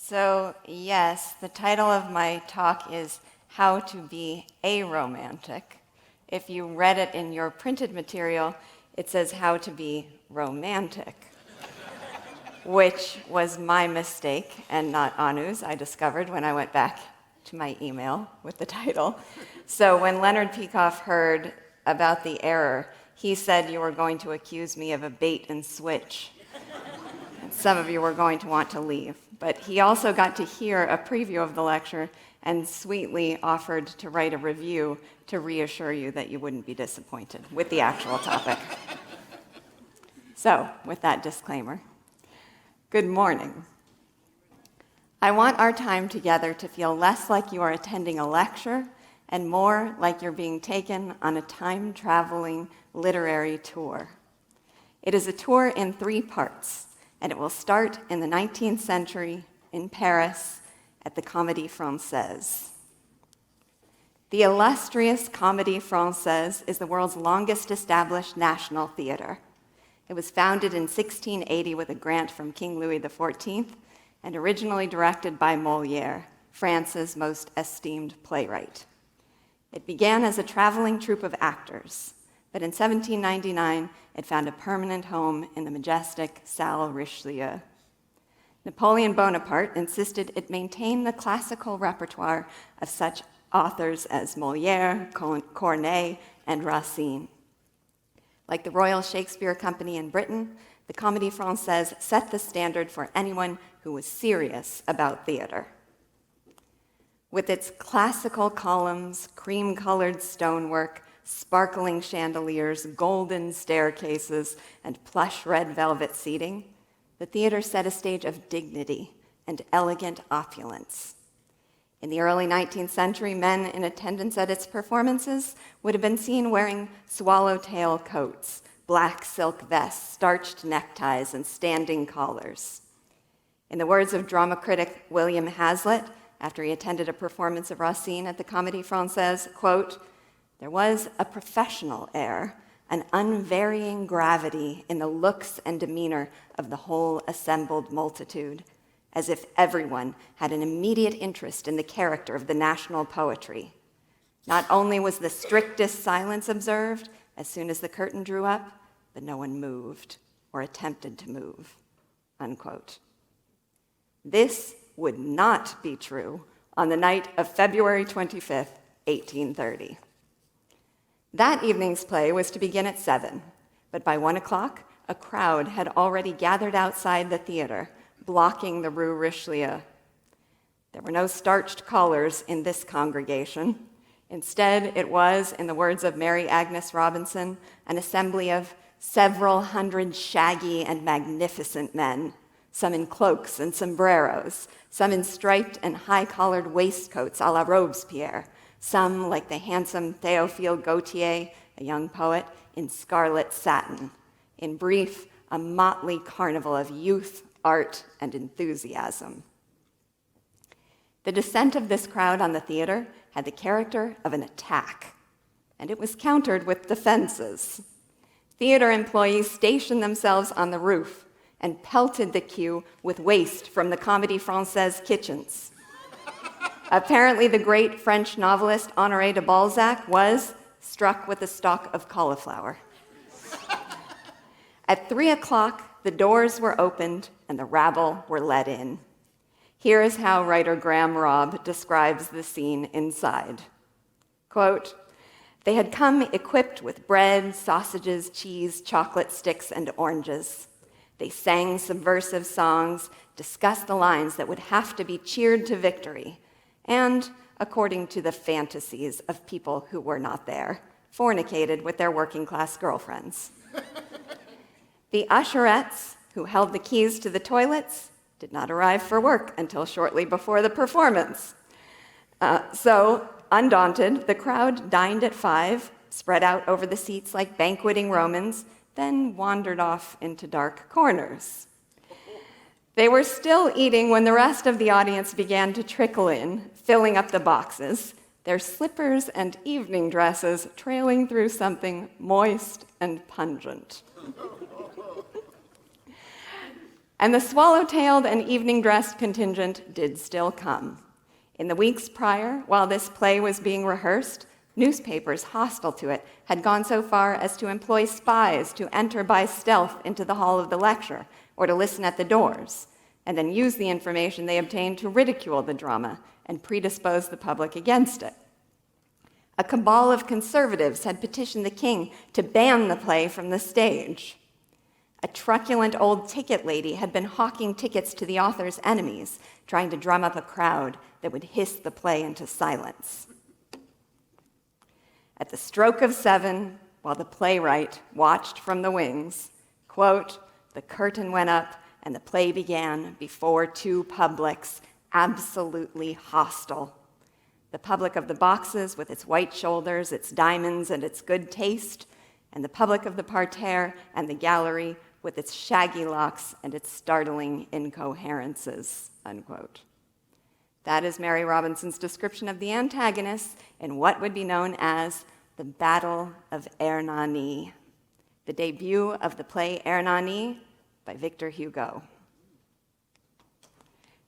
So, yes, the title of my talk is How to Be a Romantic. If you read it in your printed material, it says How to Be Romantic, which was my mistake and not Anu's, I discovered when I went back to my email with the title. So when Leonard Peikoff heard about the error, he said you were going to accuse me of a bait and switch. And some of you were going to want to leave. But he also got to hear a preview of the lecture and sweetly offered to write a review to reassure you that you wouldn't be disappointed with the actual topic. So, with that disclaimer, good morning. I want our time together to feel less like you are attending a lecture and more like you're being taken on a time-traveling literary tour. It is a tour in 3 parts, and it will start in the 19th century in Paris at the Comédie Française. The illustrious Comédie Française is the world's longest established national theater. It was founded in 1680 with a grant from King Louis XIV and originally directed by Molière, France's most esteemed playwright. It began as a traveling troupe of actors, but in 1799, it found a permanent home in the majestic Salle Richelieu. Napoleon Bonaparte insisted it maintain the classical repertoire of such authors as Molière, Corneille, and Racine. Like the Royal Shakespeare Company in Britain, the Comédie Française set the standard for anyone who was serious about theater. With its classical columns, cream-colored stonework, sparkling chandeliers, golden staircases, and plush red velvet seating, the theater set a stage of dignity and elegant opulence. In the early 19th century, men in attendance at its performances would have been seen wearing swallowtail coats, black silk vests, starched neckties, and standing collars. In the words of drama critic William Hazlitt, after he attended a performance of Racine at the Comédie Française, quote, "There was a professional air, an unvarying gravity in the looks and demeanor of the whole assembled multitude, as if everyone had an immediate interest in the character of the national poetry. Not only was the strictest silence observed as soon as the curtain drew up, but no one moved or attempted to move," unquote. This would not be true on the night of February 25th, 1830. That evening's play was to begin at 7, but by 1 o'clock, a crowd had already gathered outside the theater, blocking the Rue Richelieu. There were no starched collars in this congregation. Instead, it was, in the words of Mary Agnes Robinson, an assembly of several hundred shaggy and magnificent men, some in cloaks and sombreros, some in striped and high-collared waistcoats à la Robespierre, some, like the handsome Théophile Gautier, a young poet, in scarlet satin. In brief, a motley carnival of youth, art, and enthusiasm. The descent of this crowd on the theater had the character of an attack, and it was countered with defenses. Theater employees stationed themselves on the roof and pelted the queue with waste from the Comédie Française kitchens. Apparently, the great French novelist Honoré de Balzac was struck with a stalk of cauliflower. At 3 o'clock, the doors were opened and the rabble were let in. Here is how writer Graham Robb describes the scene inside. Quote, "They had come equipped with bread, sausages, cheese, chocolate sticks, and oranges. They sang subversive songs, discussed the lines that would have to be cheered to victory, and, according to the fantasies of people who were not there, fornicated with their working-class girlfriends. The usherettes, who held the keys to the toilets, did not arrive for work until shortly before the performance. So, undaunted, the crowd dined at 5, spread out over the seats like banqueting Romans, then wandered off into dark corners. They were still eating when the rest of the audience began to trickle in, filling up the boxes, their slippers and evening dresses trailing through something moist and pungent. And the swallow-tailed and evening-dressed contingent did still come. In the weeks prior, while this play was being rehearsed, newspapers hostile to it had gone so far as to employ spies to enter by stealth into the hall of the lecture or to listen at the doors, and then use the information they obtained to ridicule the drama and predispose the public against it. A cabal of conservatives had petitioned the king to ban the play from the stage. A truculent old ticket lady had been hawking tickets to the author's enemies, trying to drum up a crowd that would hiss the play into silence. At the stroke of 7, while the playwright watched from the wings, quote, "The curtain went up and the play began before two publics absolutely hostile. The public of the boxes with its white shoulders, its diamonds, and its good taste, and the public of the parterre and the gallery with its shaggy locks and its startling incoherences," unquote. That is Mary Robinson's description of the antagonists in what would be known as the Battle of Hernani, the debut of the play Hernani by Victor Hugo.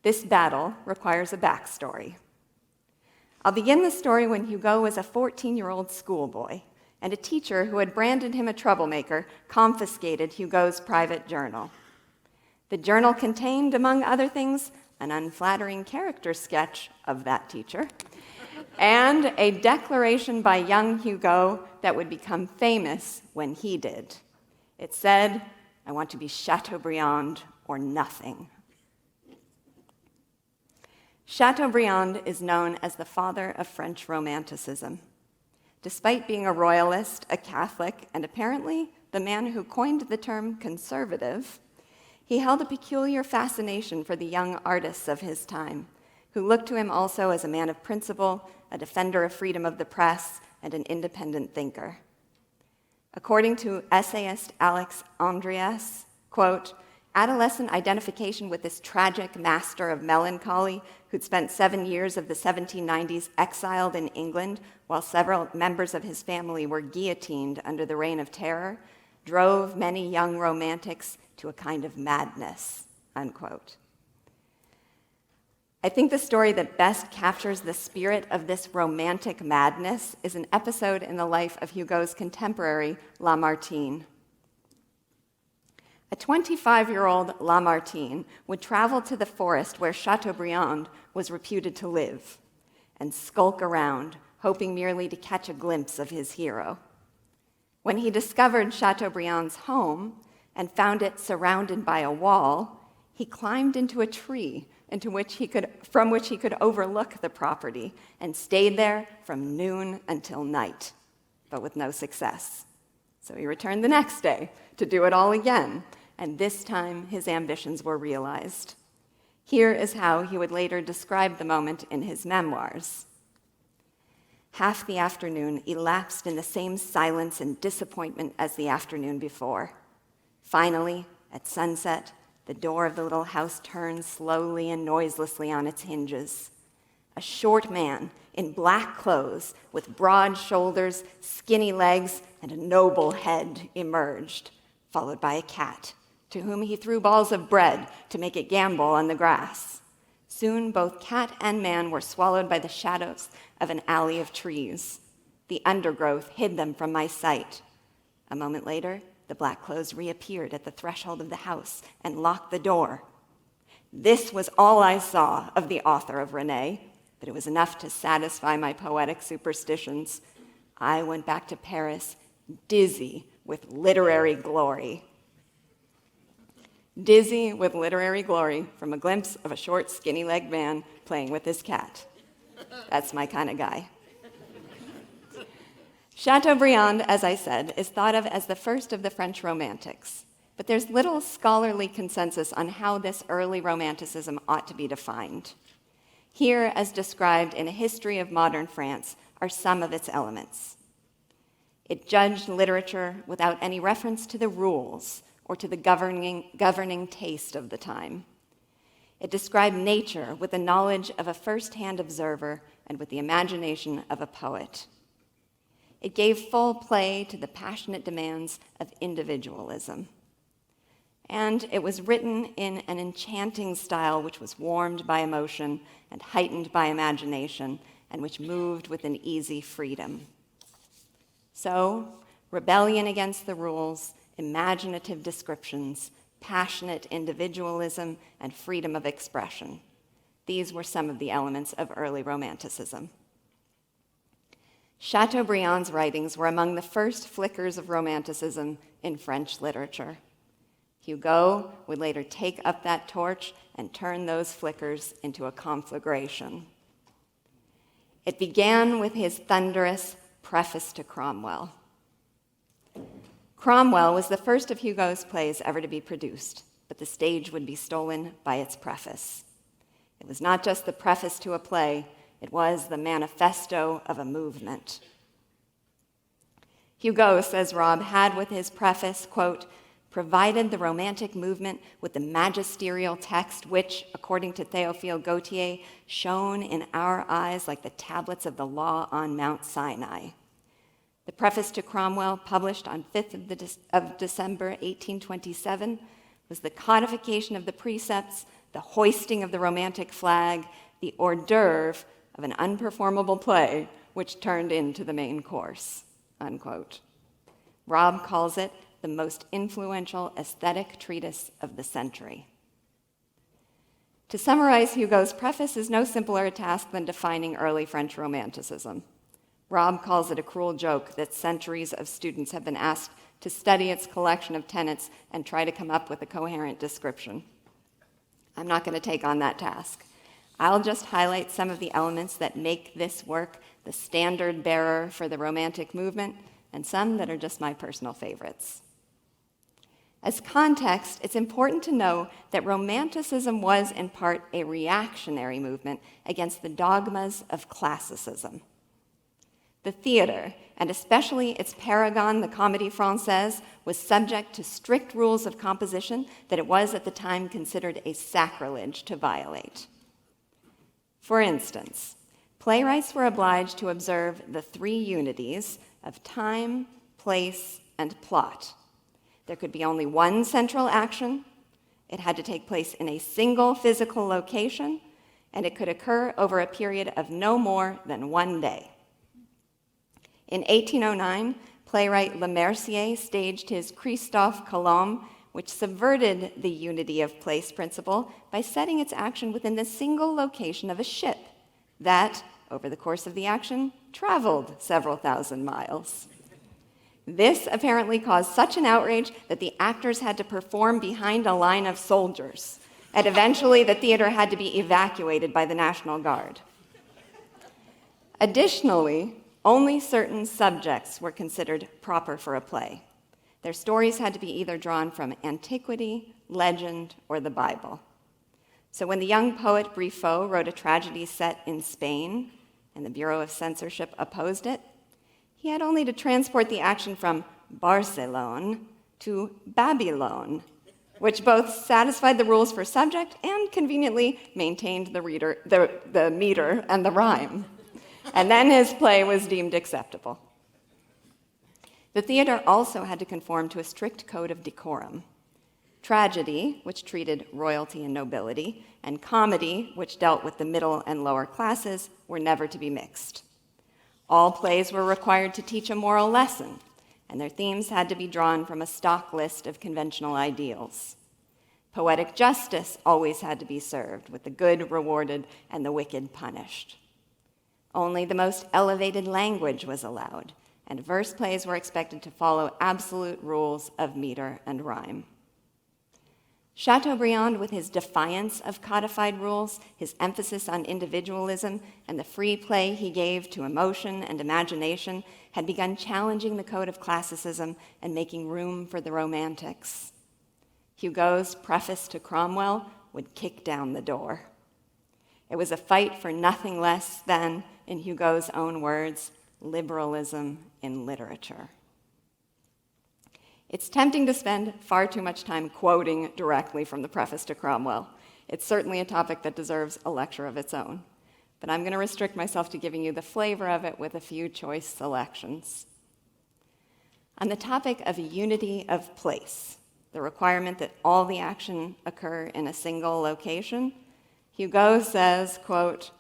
This battle requires a backstory. I'll begin the story when Hugo was a 14-year-old schoolboy, and a teacher who had branded him a troublemaker confiscated Hugo's private journal. The journal contained, among other things, an unflattering character sketch of that teacher, and a declaration by young Hugo that would become famous when he did. It said, "I want to be Chateaubriand or nothing." Chateaubriand is known as the father of French Romanticism. Despite being a royalist, a Catholic, and apparently the man who coined the term conservative, he held a peculiar fascination for the young artists of his time, who looked to him also as a man of principle, a defender of freedom of the press, and an independent thinker. According to essayist Alex Andreas, quote, "Adolescent identification with this tragic master of melancholy who'd spent 7 years of the 1790s exiled in England while several members of his family were guillotined under the Reign of Terror drove many young romantics to a kind of madness," unquote. I think the story that best captures the spirit of this romantic madness is an episode in the life of Hugo's contemporary Lamartine. A 25-year-old Lamartine would travel to the forest where Chateaubriand was reputed to live and skulk around, hoping merely to catch a glimpse of his hero. When he discovered Chateaubriand's home and found it surrounded by a wall, he climbed into a tree from which he could overlook the property and stayed there from noon until night, but with no success. So he returned the next day to do it all again, and this time his ambitions were realized. Here is how he would later describe the moment in his memoirs. "Half the afternoon elapsed in the same silence and disappointment as the afternoon before. Finally, at sunset, the door of the little house turned slowly and noiselessly on its hinges. A short man in black clothes with broad shoulders, skinny legs, and a noble head emerged, followed by a cat, to whom he threw balls of bread to make it gambol on the grass. Soon both cat and man were swallowed by the shadows of an alley of trees. The undergrowth hid them from my sight. A moment later, the black clothes reappeared at the threshold of the house and locked the door. This was all I saw of the author of René, but it was enough to satisfy my poetic superstitions. I went back to Paris, dizzy with literary glory." Dizzy with literary glory from a glimpse of a short, skinny-legged man playing with his cat. That's my kind of guy. Chateaubriand, as I said, is thought of as the first of the French Romantics, but there's little scholarly consensus on how this early Romanticism ought to be defined. Here, as described in A History of Modern France, are some of its elements. It judged literature without any reference to the rules or to the governing taste of the time. It described nature with the knowledge of a first-hand observer and with the imagination of a poet. It gave full play to the passionate demands of individualism. and it was written in an enchanting style which was warmed by emotion and heightened by imagination, and which moved with an easy freedom. So, rebellion against the rules, imaginative descriptions, passionate individualism, and freedom of expression. These were some of the elements of early Romanticism. Chateaubriand's writings were among the first flickers of Romanticism in French literature. Hugo would later take up that torch and turn those flickers into a conflagration. It began with his thunderous preface to Cromwell. Cromwell was the first of Hugo's plays ever to be produced, but the stage would be stolen by its preface. It was not just the preface to a play, it was the manifesto of a movement. Hugo, says Rob, had with his preface, quote, provided the Romantic movement with the magisterial text which, according to Théophile Gautier, shone in our eyes like the tablets of the law on Mount Sinai. The preface to Cromwell, published on 5th of December 1827, was the codification of the precepts, the hoisting of the Romantic flag, the hors d'oeuvre of an unperformable play which turned into the main course, unquote. Rob calls it the most influential aesthetic treatise of the century. To summarize Hugo's preface is no simpler a task than defining early French Romanticism. Rob calls it a cruel joke that centuries of students have been asked to study its collection of tenets and try to come up with a coherent description. I'm not going to take on that task. I'll just highlight some of the elements that make this work the standard bearer for the Romantic movement, and some that are just my personal favorites. As context, it's important to know that Romanticism was in part a reactionary movement against the dogmas of classicism. The theater, and especially its paragon, the Comédie Française, was subject to strict rules of composition that it was at the time considered a sacrilege to violate. For instance, playwrights were obliged to observe the three unities of time, place, and plot. There could be only one central action, it had to take place in a single physical location, and it could occur over a period of no more than one day. In 1809, playwright Le Mercier staged his Christophe Colomb, which subverted the unity of place principle by setting its action within the single location of a ship that, over the course of the action, traveled several thousand miles. This apparently caused such an outrage that the actors had to perform behind a line of soldiers, and eventually the theater had to be evacuated by the National Guard. Additionally, only certain subjects were considered proper for a play. Their stories had to be either drawn from antiquity, legend, or the Bible. So when the young poet Briffaut wrote a tragedy set in Spain, and the Bureau of Censorship opposed it, he had only to transport the action from Barcelone to Babylon, which both satisfied the rules for subject and conveniently maintained the meter and the rhyme. And then his play was deemed acceptable. The theater also had to conform to a strict code of decorum. Tragedy, which treated royalty and nobility, and comedy, which dealt with the middle and lower classes, were never to be mixed. All plays were required to teach a moral lesson, and their themes had to be drawn from a stock list of conventional ideals. Poetic justice always had to be served, with the good rewarded and the wicked punished. Only the most elevated language was allowed, and verse plays were expected to follow absolute rules of meter and rhyme. Chateaubriand, with his defiance of codified rules, his emphasis on individualism, and the free play he gave to emotion and imagination, had begun challenging the code of classicism and making room for the Romantics. Hugo's preface to Cromwell would kick down the door. It was a fight for nothing less than, in Hugo's own words, liberalism in literature. It's tempting to spend far too much time quoting directly from the preface to Cromwell. It's certainly a topic that deserves a lecture of its own, but I'm going to restrict myself to giving you the flavor of it with a few choice selections. On the topic of unity of place, the requirement that all the action occur in a single location, Hugo says, quote,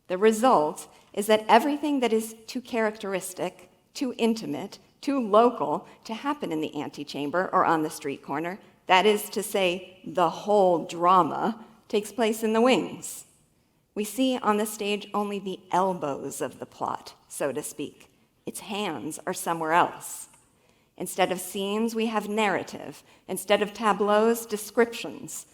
"The result is that everything that is too characteristic, too intimate, too local to happen in the antechamber or on the street corner, that is to say, the whole drama, takes place in the wings. We see on the stage only the elbows of the plot, so to speak. Its hands are somewhere else. Instead of scenes, we have narrative. Instead of tableaus, descriptions.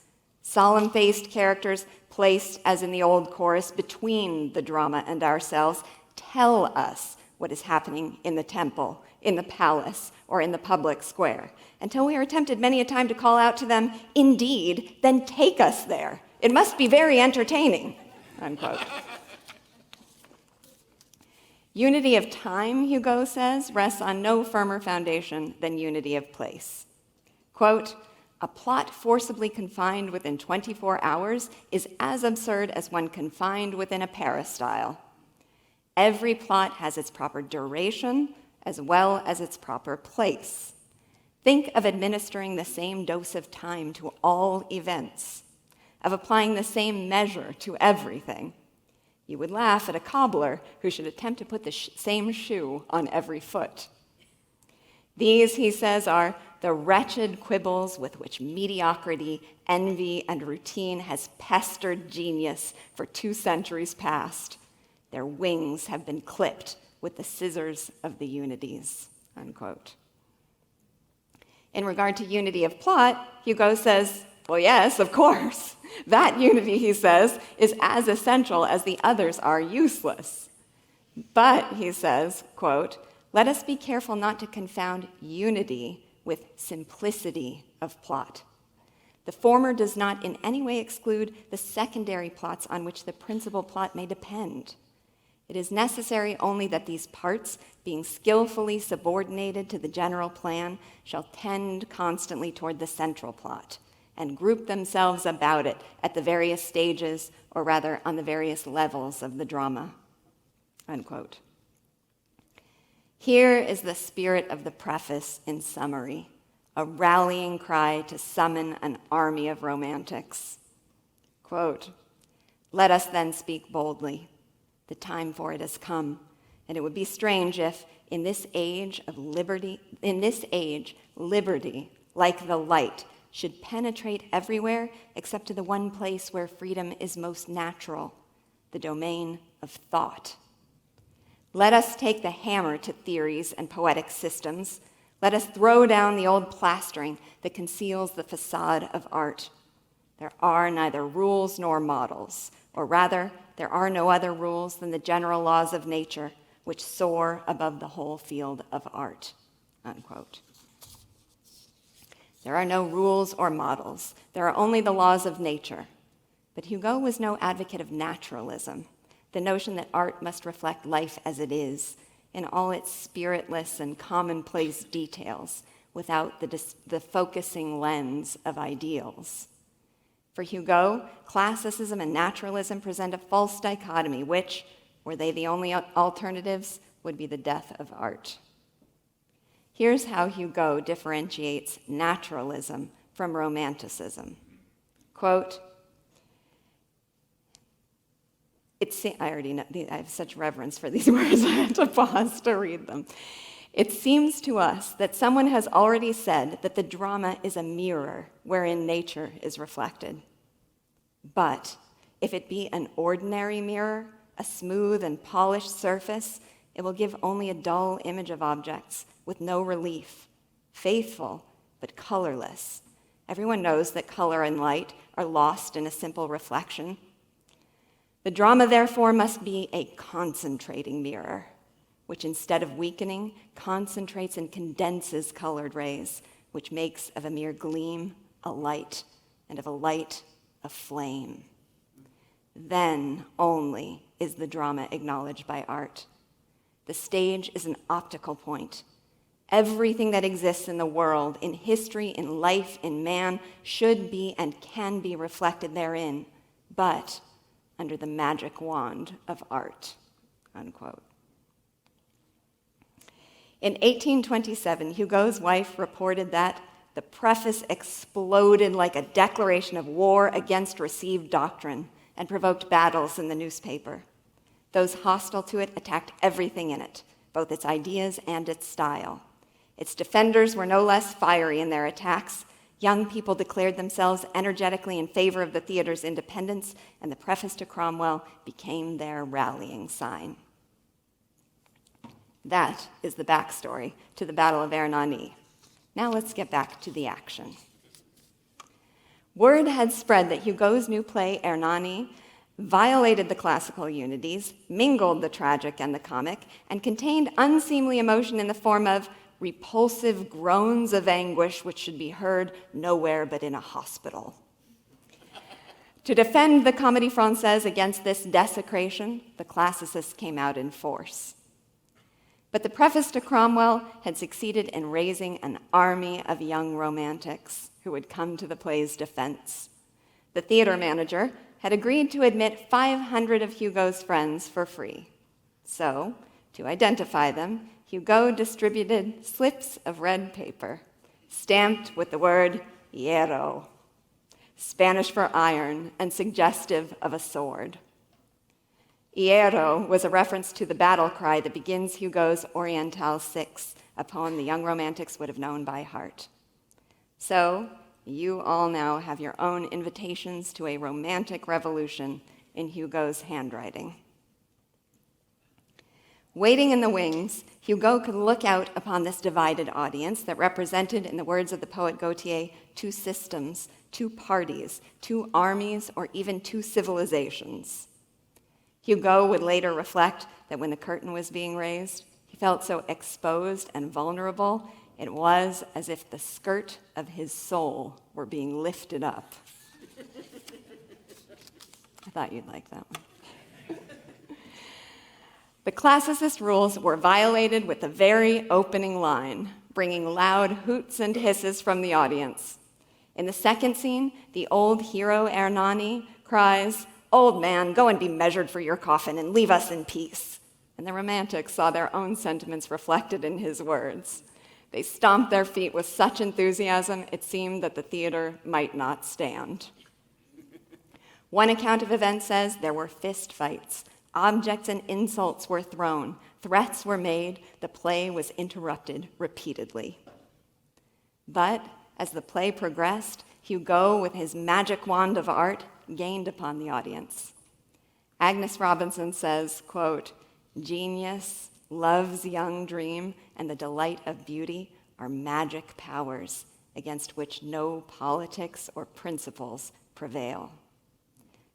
Solemn-faced characters placed, as in the old chorus, between the drama and ourselves, tell us what is happening in the temple, in the palace, or in the public square, until we are tempted many a time to call out to them, 'Indeed, then take us there. It must be very entertaining,'" unquote. Unity of time, Hugo says, rests on no firmer foundation than unity of place. Quote, "A plot forcibly confined within 24 hours is as absurd as one confined within a peristyle. Every plot has its proper duration as well as its proper place. Think of administering the same dose of time to all events, of applying the same measure to everything. You would laugh at a cobbler who should attempt to put the same shoe on every foot. These, he says, are the wretched quibbles with which mediocrity, envy, and routine has pestered genius for 2 centuries past. Their wings have been clipped with the scissors of the unities," unquote. In regard to unity of plot, Hugo says, well, yes, of course. That unity, he says, is as essential as the others are useless. But, he says, quote, "Let us be careful not to confound unity with simplicity of plot. The former does not in any way exclude the secondary plots on which the principal plot may depend. It is necessary only that these parts, being skillfully subordinated to the general plan, shall tend constantly toward the central plot, and group themselves about it at the various stages, or rather on the various levels of the drama," unquote. Here is the spirit of the preface in summary, a rallying cry to summon an army of romantics. Quote, "Let us then speak boldly. The time for it has come, and it would be strange if, in this age, liberty, like the light, should penetrate everywhere except to the one place where freedom is most natural, the domain of thought. Let us take the hammer to theories and poetic systems. Let us throw down the old plastering that conceals the facade of art. There are neither rules nor models, or rather, there are no other rules than the general laws of nature, which soar above the whole field of art," unquote. There are no rules or models. There are only the laws of nature. But Hugo was no advocate of naturalism, the notion that art must reflect life as it is, in all its spiritless and commonplace details, without the focusing lens of ideals. For Hugo, classicism and naturalism present a false dichotomy, which, were they the only alternatives, would be the death of art. Here's how Hugo differentiates naturalism from romanticism. Quote, I already know, I have such reverence for these words, I had to pause to read them. "It seems to us that someone has already said that the drama is a mirror wherein nature is reflected. But if it be an ordinary mirror, a smooth and polished surface, it will give only a dull image of objects with no relief, faithful but colorless. Everyone knows that color and light are lost in a simple reflection. The drama, therefore, must be a concentrating mirror, which instead of weakening, concentrates and condenses colored rays, which makes of a mere gleam a light, and of a light a flame. Then only is the drama acknowledged by art. The stage is an optical point. Everything that exists in the world, in history, in life, in man, should be and can be reflected therein, but under the magic wand of art," unquote. In 1827, Hugo's wife reported that the preface exploded like a declaration of war against received doctrine and provoked battles in the newspaper. Those hostile to it attacked everything in it, both its ideas and its style. Its defenders were no less fiery in their attacks. Young people declared themselves energetically in favor of the theater's independence, and the preface to Cromwell became their rallying sign. That is the backstory to the Battle of Hernani. Now let's get back to the action. Word had spread that Hugo's new play, Hernani, violated the classical unities, mingled the tragic and the comic, and contained unseemly emotion in the form of repulsive groans of anguish which should be heard nowhere but in a hospital. To defend the Comédie Française against this desecration, the classicists came out in force. But the preface to Cromwell had succeeded in raising an army of young romantics who would come to the play's defense. The theater manager had agreed to admit 500 of Hugo's friends for free. So, to identify them, Hugo distributed slips of red paper, stamped with the word hierro, Spanish for iron and suggestive of a sword. Hierro was a reference to the battle cry that begins Hugo's Oriental 6, a poem the young romantics would have known by heart. So, you all now have your own invitations to a romantic revolution in Hugo's handwriting. Waiting in the wings, Hugo could look out upon this divided audience that represented, in the words of the poet Gautier, two systems, two parties, two armies, or even two civilizations. Hugo would later reflect that when the curtain was being raised, he felt so exposed and vulnerable, it was as if the skirt of his soul were being lifted up. I thought you'd like that one. The classicist rules were violated with the very opening line, bringing loud hoots and hisses from the audience. In the second scene, the old hero Hernani cries, "Old man, go and be measured for your coffin and leave us in peace." And the romantics saw their own sentiments reflected in his words. They stomped their feet with such enthusiasm, it seemed that the theater might not stand. One account of events says there were fist fights, objects and insults were thrown, threats were made, the play was interrupted repeatedly. But as the play progressed, Hugo, with his magic wand of art, gained upon the audience. Agnes Robinson says, quote, "Genius, love's young dream, and the delight of beauty are magic powers against which no politics or principles prevail."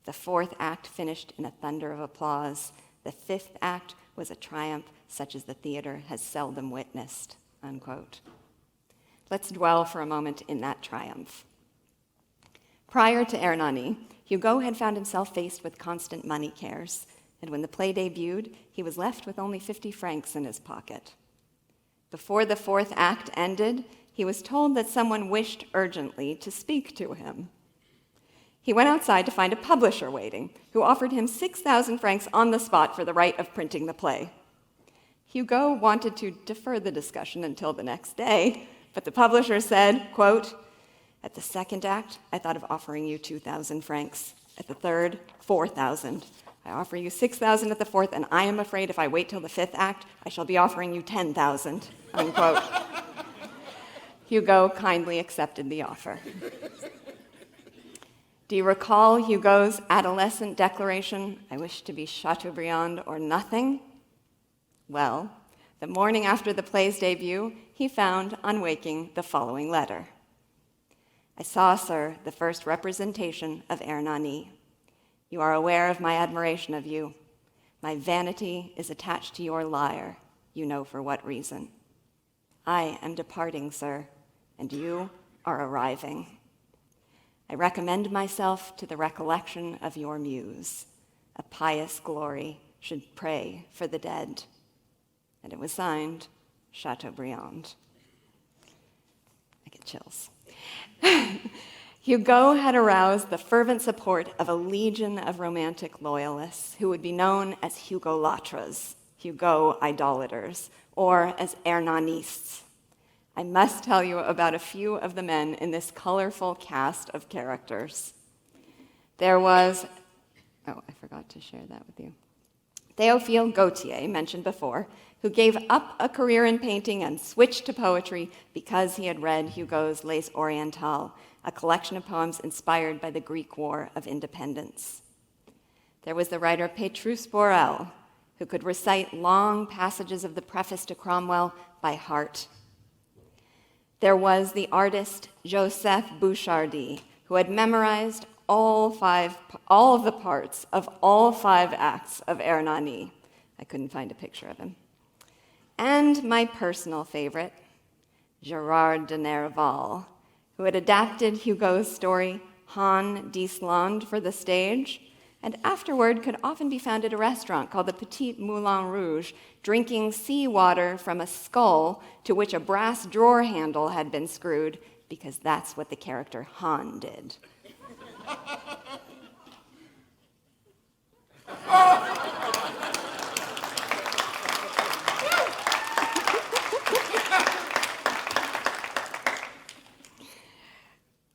The fourth act finished in a thunder of applause. The fifth act was a triumph such as the theater has seldom witnessed, unquote. Let's dwell for a moment in that triumph. Prior to Hernani, Hugo had found himself faced with constant money cares, and when the play debuted, he was left with only 50 francs in his pocket. Before the fourth act ended, he was told that someone wished urgently to speak to him. He went outside to find a publisher waiting, who offered him 6,000 francs on the spot for the right of printing the play. Hugo wanted to defer the discussion until the next day, but the publisher said, quote, "At the second act, I thought of offering you 2,000 francs. At the third, 4,000. I offer you 6,000 at the fourth, and I am afraid if I wait till the fifth act, I shall be offering you 10,000, unquote. Hugo kindly accepted the offer. Do you recall Hugo's adolescent declaration, "I wish to be Chateaubriand or nothing"? Well, the morning after the play's debut, he found, on waking, the following letter. "I saw, sir, the first representation of Hernani. You are aware of my admiration of you. My vanity is attached to your lyre. You know for what reason. I am departing, sir, and you are arriving. I recommend myself to the recollection of your muse. A pious glory should pray for the dead." And it was signed, Chateaubriand. I get chills. Hugo had aroused the fervent support of a legion of romantic loyalists who would be known as Hugolatras, Hugo idolaters, or as Hernanists. I must tell you about a few of the men in this colorful cast of characters. There was, I forgot to share that with you. Théophile Gautier, mentioned before, who gave up a career in painting and switched to poetry because he had read Hugo's Les Orientales, a collection of poems inspired by the Greek War of Independence. There was the writer Petrus Borel, who could recite long passages of the preface to Cromwell by heart. There was the artist Joseph Bouchardy, who had memorized all of the parts of all 5 acts of Hernani. I couldn't find a picture of him. And my personal favorite, Gérard de Nerval, who had adapted Hugo's story Han d'Islande for the stage, and afterward could often be found at a restaurant called the Petit Moulin Rouge, drinking seawater from a skull to which a brass drawer handle had been screwed, because that's what the character Han did.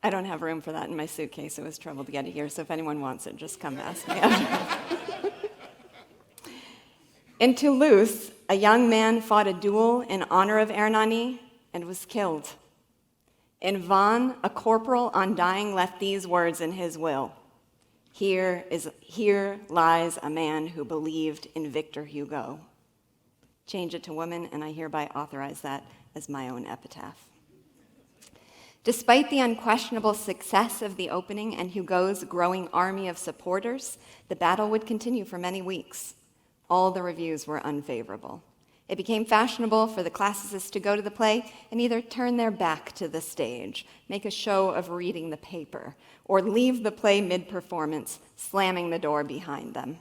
I don't have room for that in my suitcase. It was trouble to get it here, so if anyone wants it, just come ask me. In Toulouse, a young man fought a duel in honor of Hernani and was killed. In Vannes, a corporal on dying left these words in his will: Here lies a man who believed in Victor Hugo. Change it to woman, and I hereby authorize that as my own epitaph. Despite the unquestionable success of the opening and Hugo's growing army of supporters, the battle would continue for many weeks. All the reviews were unfavorable. It became fashionable for the classicists to go to the play and either turn their back to the stage, make a show of reading the paper, or leave the play mid-performance, slamming the door behind them.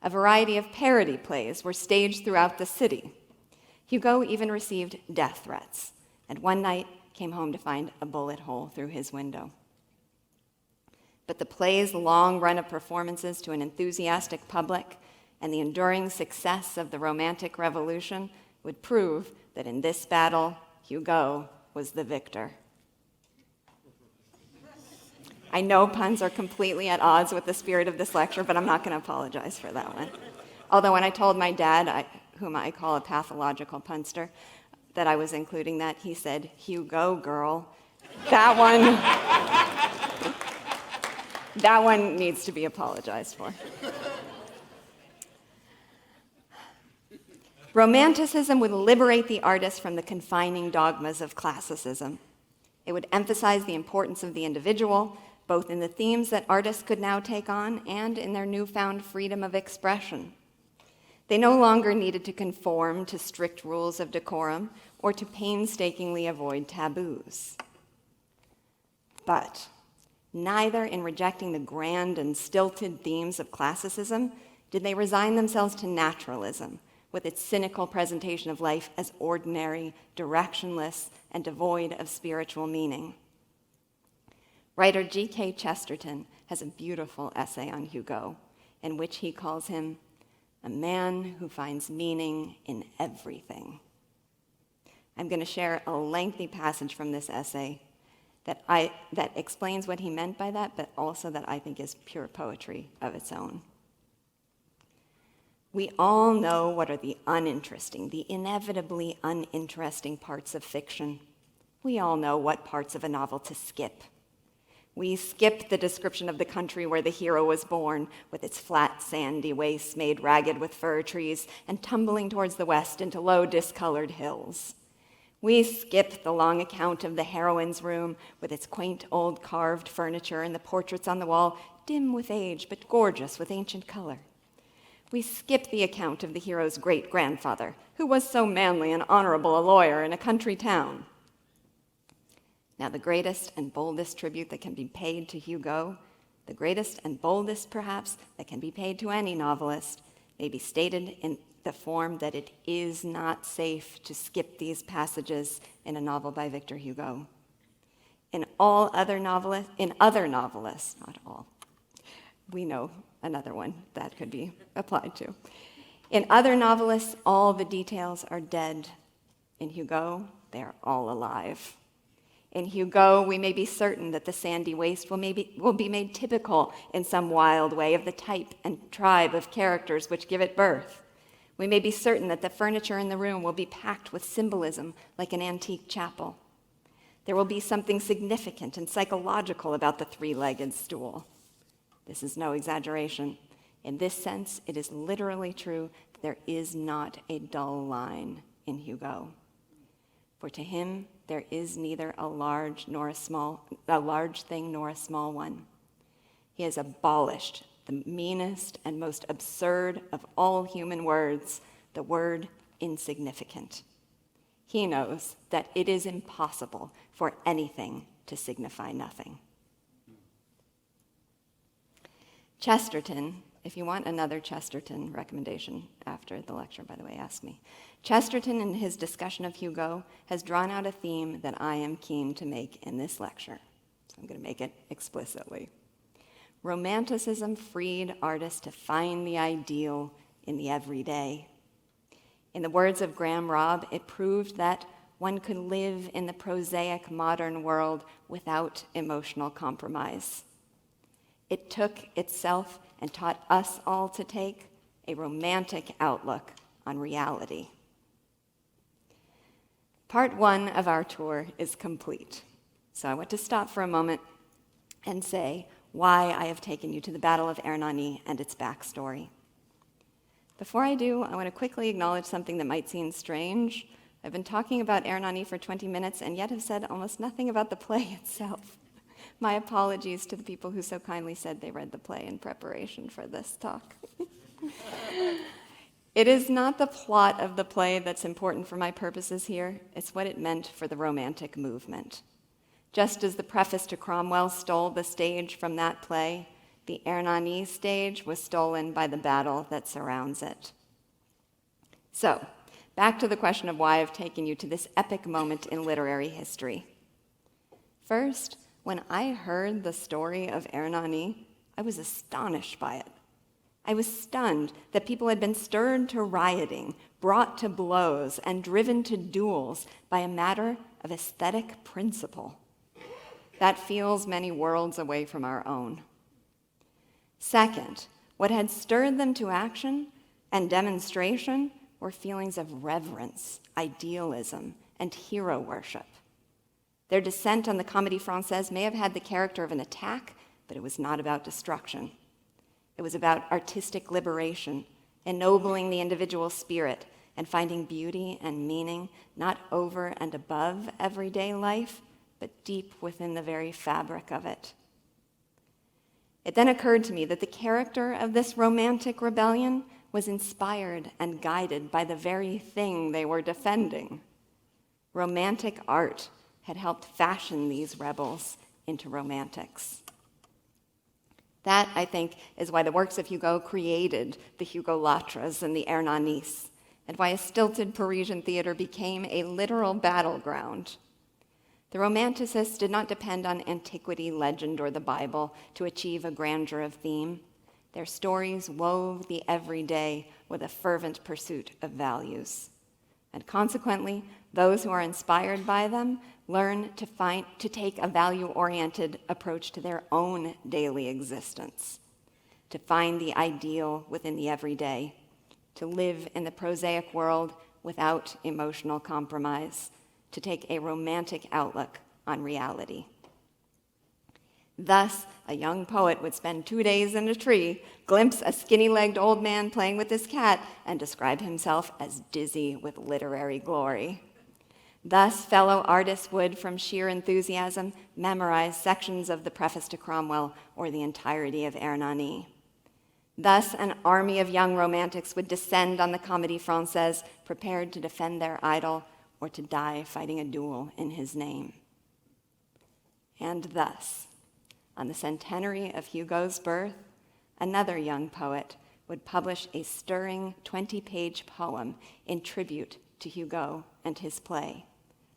A variety of parody plays were staged throughout the city. Hugo even received death threats, and one night came home to find a bullet hole through his window. But the play's long run of performances to an enthusiastic public and the enduring success of the Romantic Revolution would prove that in this battle, Hugo was the victor. I know puns are completely at odds with the spirit of this lecture, but I'm not going to apologize for that one. Although when I told my dad, whom I call a pathological punster, that I was including that, he said, "Hugo, girl." That one needs to be apologized for. Romanticism would liberate the artist from the confining dogmas of classicism. It would emphasize the importance of the individual, both in the themes that artists could now take on and in their newfound freedom of expression. They no longer needed to conform to strict rules of decorum or to painstakingly avoid taboos. But neither in rejecting the grand and stilted themes of classicism did they resign themselves to naturalism, with its cynical presentation of life as ordinary, directionless, and devoid of spiritual meaning. Writer G.K. Chesterton has a beautiful essay on Hugo, in which he calls him a man who finds meaning in everything. I'm going to share a lengthy passage from this essay that explains what he meant by that, but also that I think is pure poetry of its own. We all know what are the uninteresting, the inevitably uninteresting parts of fiction. We all know what parts of a novel to skip. We skip the description of the country where the hero was born, with its flat, sandy wastes made ragged with fir trees and tumbling towards the west into low, discolored hills. We skip the long account of the heroine's room, with its quaint old carved furniture and the portraits on the wall, dim with age but gorgeous with ancient color. We skip the account of the hero's great-grandfather, who was so manly and honorable a lawyer in a country town. Now, the greatest and boldest tribute that can be paid to Hugo, the greatest and boldest, perhaps, that can be paid to any novelist, may be stated in the form that it is not safe to skip these passages in a novel by Victor Hugo. In other novelists, not all, we know another one that could be applied to. In other novelists, all the details are dead. In Hugo, they're all alive. In Hugo, we may be certain that the sandy waste will be made typical in some wild way of the type and tribe of characters which give it birth. We may be certain that the furniture in the room will be packed with symbolism like an antique chapel. There will be something significant and psychological about the three-legged stool. This is no exaggeration. In this sense, it is literally true that there is not a dull line in Hugo. For to him, there is neither a large thing nor a small one. He has abolished the meanest and most absurd of all human words, the word insignificant. He knows that it is impossible for anything to signify nothing. Chesterton, if you want another Chesterton recommendation after the lecture, by the way, ask me. Chesterton, in his discussion of Hugo, has drawn out a theme that I am keen to make in this lecture. So I'm going to make it explicitly. Romanticism freed artists to find the ideal in the everyday. In the words of Graham Robb, it proved that one could live in the prosaic modern world without emotional compromise. It took itself and taught us all to take a romantic outlook on reality. Part one of our tour is complete. So I want to stop for a moment and say why I have taken you to the Battle of Hernani and its backstory. Before I do, I want to quickly acknowledge something that might seem strange. I've been talking about Hernani for 20 minutes and yet have said almost nothing about the play itself. My apologies to the people who so kindly said they read the play in preparation for this talk. It is not the plot of the play that's important for my purposes here. It's what it meant for the Romantic movement. Just as the preface to Cromwell stole the stage from that play, the Hernani stage was stolen by the battle that surrounds it. So, back to the question of why I've taken you to this epic moment in literary history. First, when I heard the story of Hernani, I was astonished by it. I was stunned that people had been stirred to rioting, brought to blows, and driven to duels by a matter of aesthetic principle. That feels many worlds away from our own. Second, what had stirred them to action and demonstration were feelings of reverence, idealism, and hero worship. Their descent on the Comédie Française may have had the character of an attack, but it was not about destruction. It was about artistic liberation, ennobling the individual spirit, and finding beauty and meaning not over and above everyday life, but deep within the very fabric of it. It then occurred to me that the character of this romantic rebellion was inspired and guided by the very thing they were defending. Romantic art had helped fashion these rebels into romantics. That, I think, is why the works of Hugo created the Hugo-Latras and the Hernanists, and why a stilted Parisian theater became a literal battleground. The Romanticists did not depend on antiquity, legend, or the Bible to achieve a grandeur of theme. Their stories wove the everyday with a fervent pursuit of values. And consequently, those who are inspired by them learn to take a value-oriented approach to their own daily existence, to find the ideal within the everyday, to live in the prosaic world without emotional compromise, to take a romantic outlook on reality. Thus, a young poet would spend 2 days in a tree, glimpse a skinny-legged old man playing with his cat, and describe himself as dizzy with literary glory. Thus, fellow artists would, from sheer enthusiasm, memorize sections of the preface to Cromwell or the entirety of Hernani. Thus, an army of young romantics would descend on the Comédie Française, prepared to defend their idol or to die fighting a duel in his name. And thus, on the centenary of Hugo's birth, another young poet would publish a stirring 20-page poem in tribute to Hugo and his play,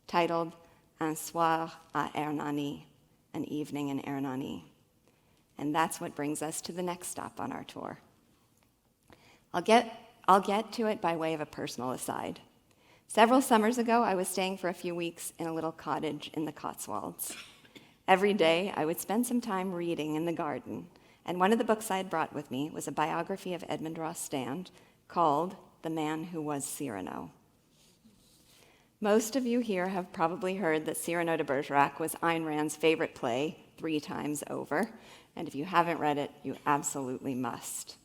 titled Un Soir à Hernani, an evening in Hernani. And that's what brings us to the next stop on our tour. I'll get to it by way of a personal aside. Several summers ago, I was staying for a few weeks in a little cottage in the Cotswolds. Every day, I would spend some time reading in the garden, and one of the books I had brought with me was a biography of Edmond Rostand called The Man Who Was Cyrano. Most of you here have probably heard that Cyrano de Bergerac was Ayn Rand's favorite play 3 times over, and if you haven't read it, you absolutely must.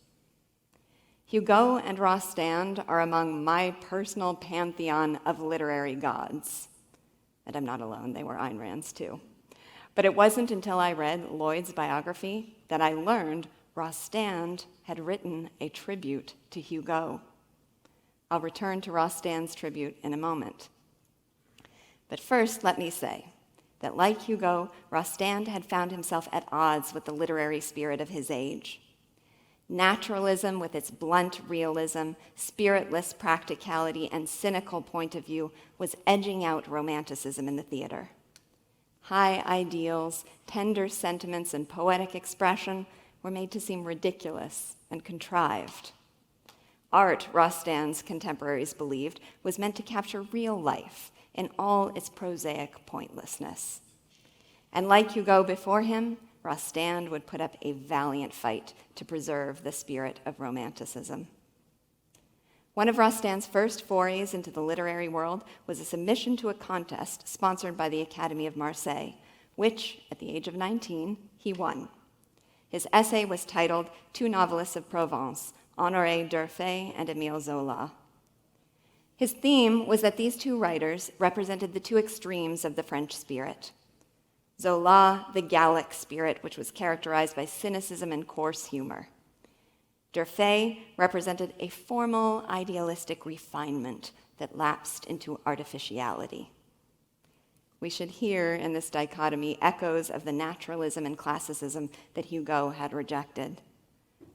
Hugo and Rostand are among my personal pantheon of literary gods. And I'm not alone, they were Ayn Rand's too. But it wasn't until I read Lloyd's biography that I learned Rostand had written a tribute to Hugo. I'll return to Rostand's tribute in a moment. But first, let me say that like Hugo, Rostand had found himself at odds with the literary spirit of his age. Naturalism, with its blunt realism, spiritless practicality, and cynical point of view, was edging out Romanticism in the theater. High ideals, tender sentiments, and poetic expression were made to seem ridiculous and contrived. Art, Rostand's contemporaries believed, was meant to capture real life in all its prosaic pointlessness. And like Hugo before him, Rostand would put up a valiant fight to preserve the spirit of Romanticism. One of Rostand's first forays into the literary world was a submission to a contest sponsored by the Academy of Marseille, which, at the age of 19, he won. His essay was titled Two Novelists of Provence, Honoré d'Urfé and Émile Zola. His theme was that these two writers represented the two extremes of the French spirit. Zola, the Gallic spirit, which was characterized by cynicism and coarse humor. D'Urfé represented a formal, idealistic refinement that lapsed into artificiality. We should hear in this dichotomy echoes of the naturalism and classicism that Hugo had rejected.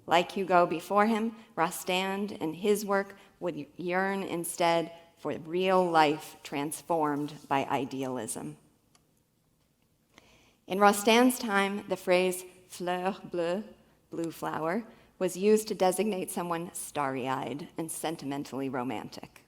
Like Hugo before him, Rostand in his work would yearn instead for real life transformed by idealism. In Rostand's time, the phrase fleur bleue, blue flower, was used to designate someone starry-eyed and sentimentally romantic.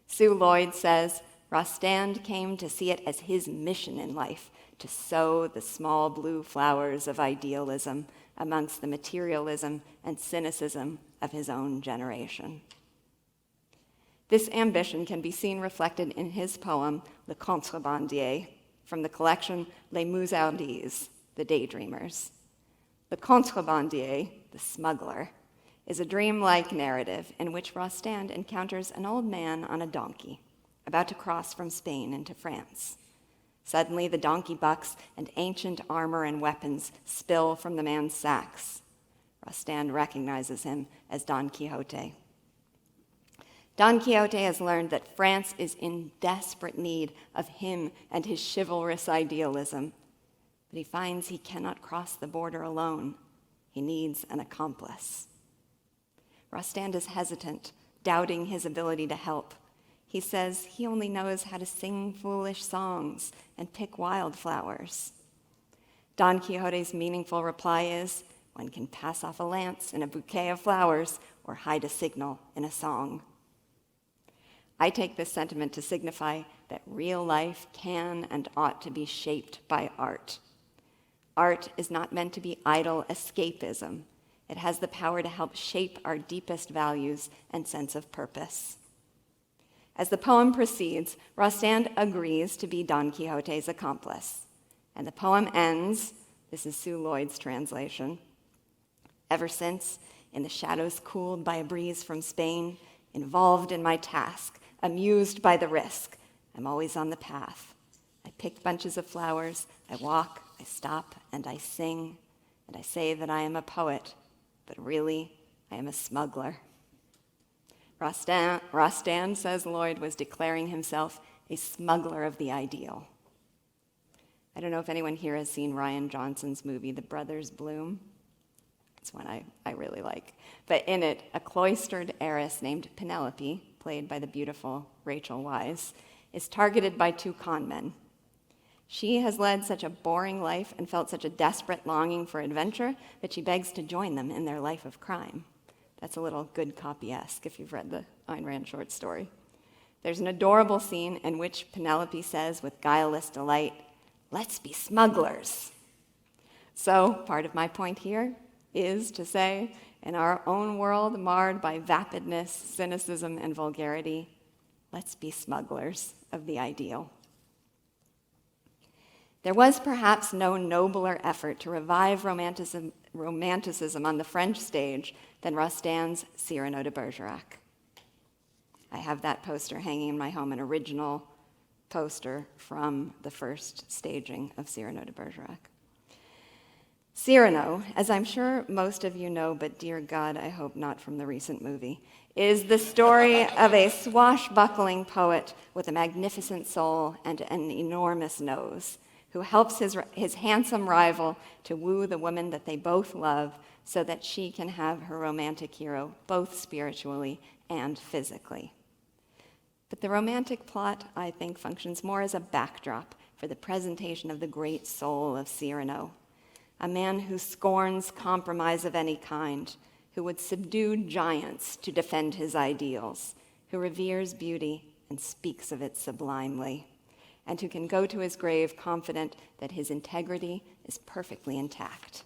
Sue Lloyd says, Rostand came to see it as his mission in life to sow the small blue flowers of idealism amongst the materialism and cynicism of his own generation. This ambition can be seen reflected in his poem, Le Contrebandier, from the collection Les Musardis, the Daydreamers. The Contrebandier, the smuggler, is a dreamlike narrative in which Rostand encounters an old man on a donkey, about to cross from Spain into France. Suddenly, the donkey bucks and ancient armor and weapons spill from the man's sacks. Rostand recognizes him as Don Quixote. Don Quixote has learned that France is in desperate need of him and his chivalrous idealism, but he finds he cannot cross the border alone. He needs an accomplice. Rostand is hesitant, doubting his ability to help. He says he only knows how to sing foolish songs and pick wildflowers. Don Quixote's meaningful reply is, one can pass off a lance in a bouquet of flowers or hide a signal in a song. I take this sentiment to signify that real life can and ought to be shaped by art. Art is not meant to be idle escapism. It has the power to help shape our deepest values and sense of purpose. As the poem proceeds, Rostand agrees to be Don Quixote's accomplice. And the poem ends, this is Sue Lloyd's translation, ever since, in the shadows cooled by a breeze from Spain, involved in my task, amused by the risk, I'm always on the path. I pick bunches of flowers, I walk, I stop, and I sing, and I say that I am a poet, but really, I am a smuggler. Rostand, says Lloyd, was declaring himself a smuggler of the ideal. I don't know if anyone here has seen Rian Johnson's movie, The Brothers Bloom. It's one I really like. But in it, a cloistered heiress named Penelope, played by the beautiful Rachel Weisz, is targeted by 2 con men. She has led such a boring life and felt such a desperate longing for adventure that she begs to join them in their life of crime. That's a little Good Copy-esque if you've read the Ayn Rand short story. There's an adorable scene in which Penelope says with guileless delight, "Let's be smugglers." So part of my point here is to say, in our own world marred by vapidness, cynicism, and vulgarity, let's be smugglers of the ideal. There was perhaps no nobler effort to revive romanticism on the French stage than Rostand's Cyrano de Bergerac. I have that poster hanging in my home, an original poster from the first staging of Cyrano de Bergerac. Cyrano, as I'm sure most of you know, but dear God, I hope not from the recent movie, is the story of a swashbuckling poet with a magnificent soul and an enormous nose, who helps his handsome rival to woo the woman that they both love so that she can have her romantic hero both spiritually and physically. But the romantic plot, I think, functions more as a backdrop for the presentation of the great soul of Cyrano, a man who scorns compromise of any kind, who would subdue giants to defend his ideals, who reveres beauty and speaks of it sublimely, and who can go to his grave confident that his integrity is perfectly intact.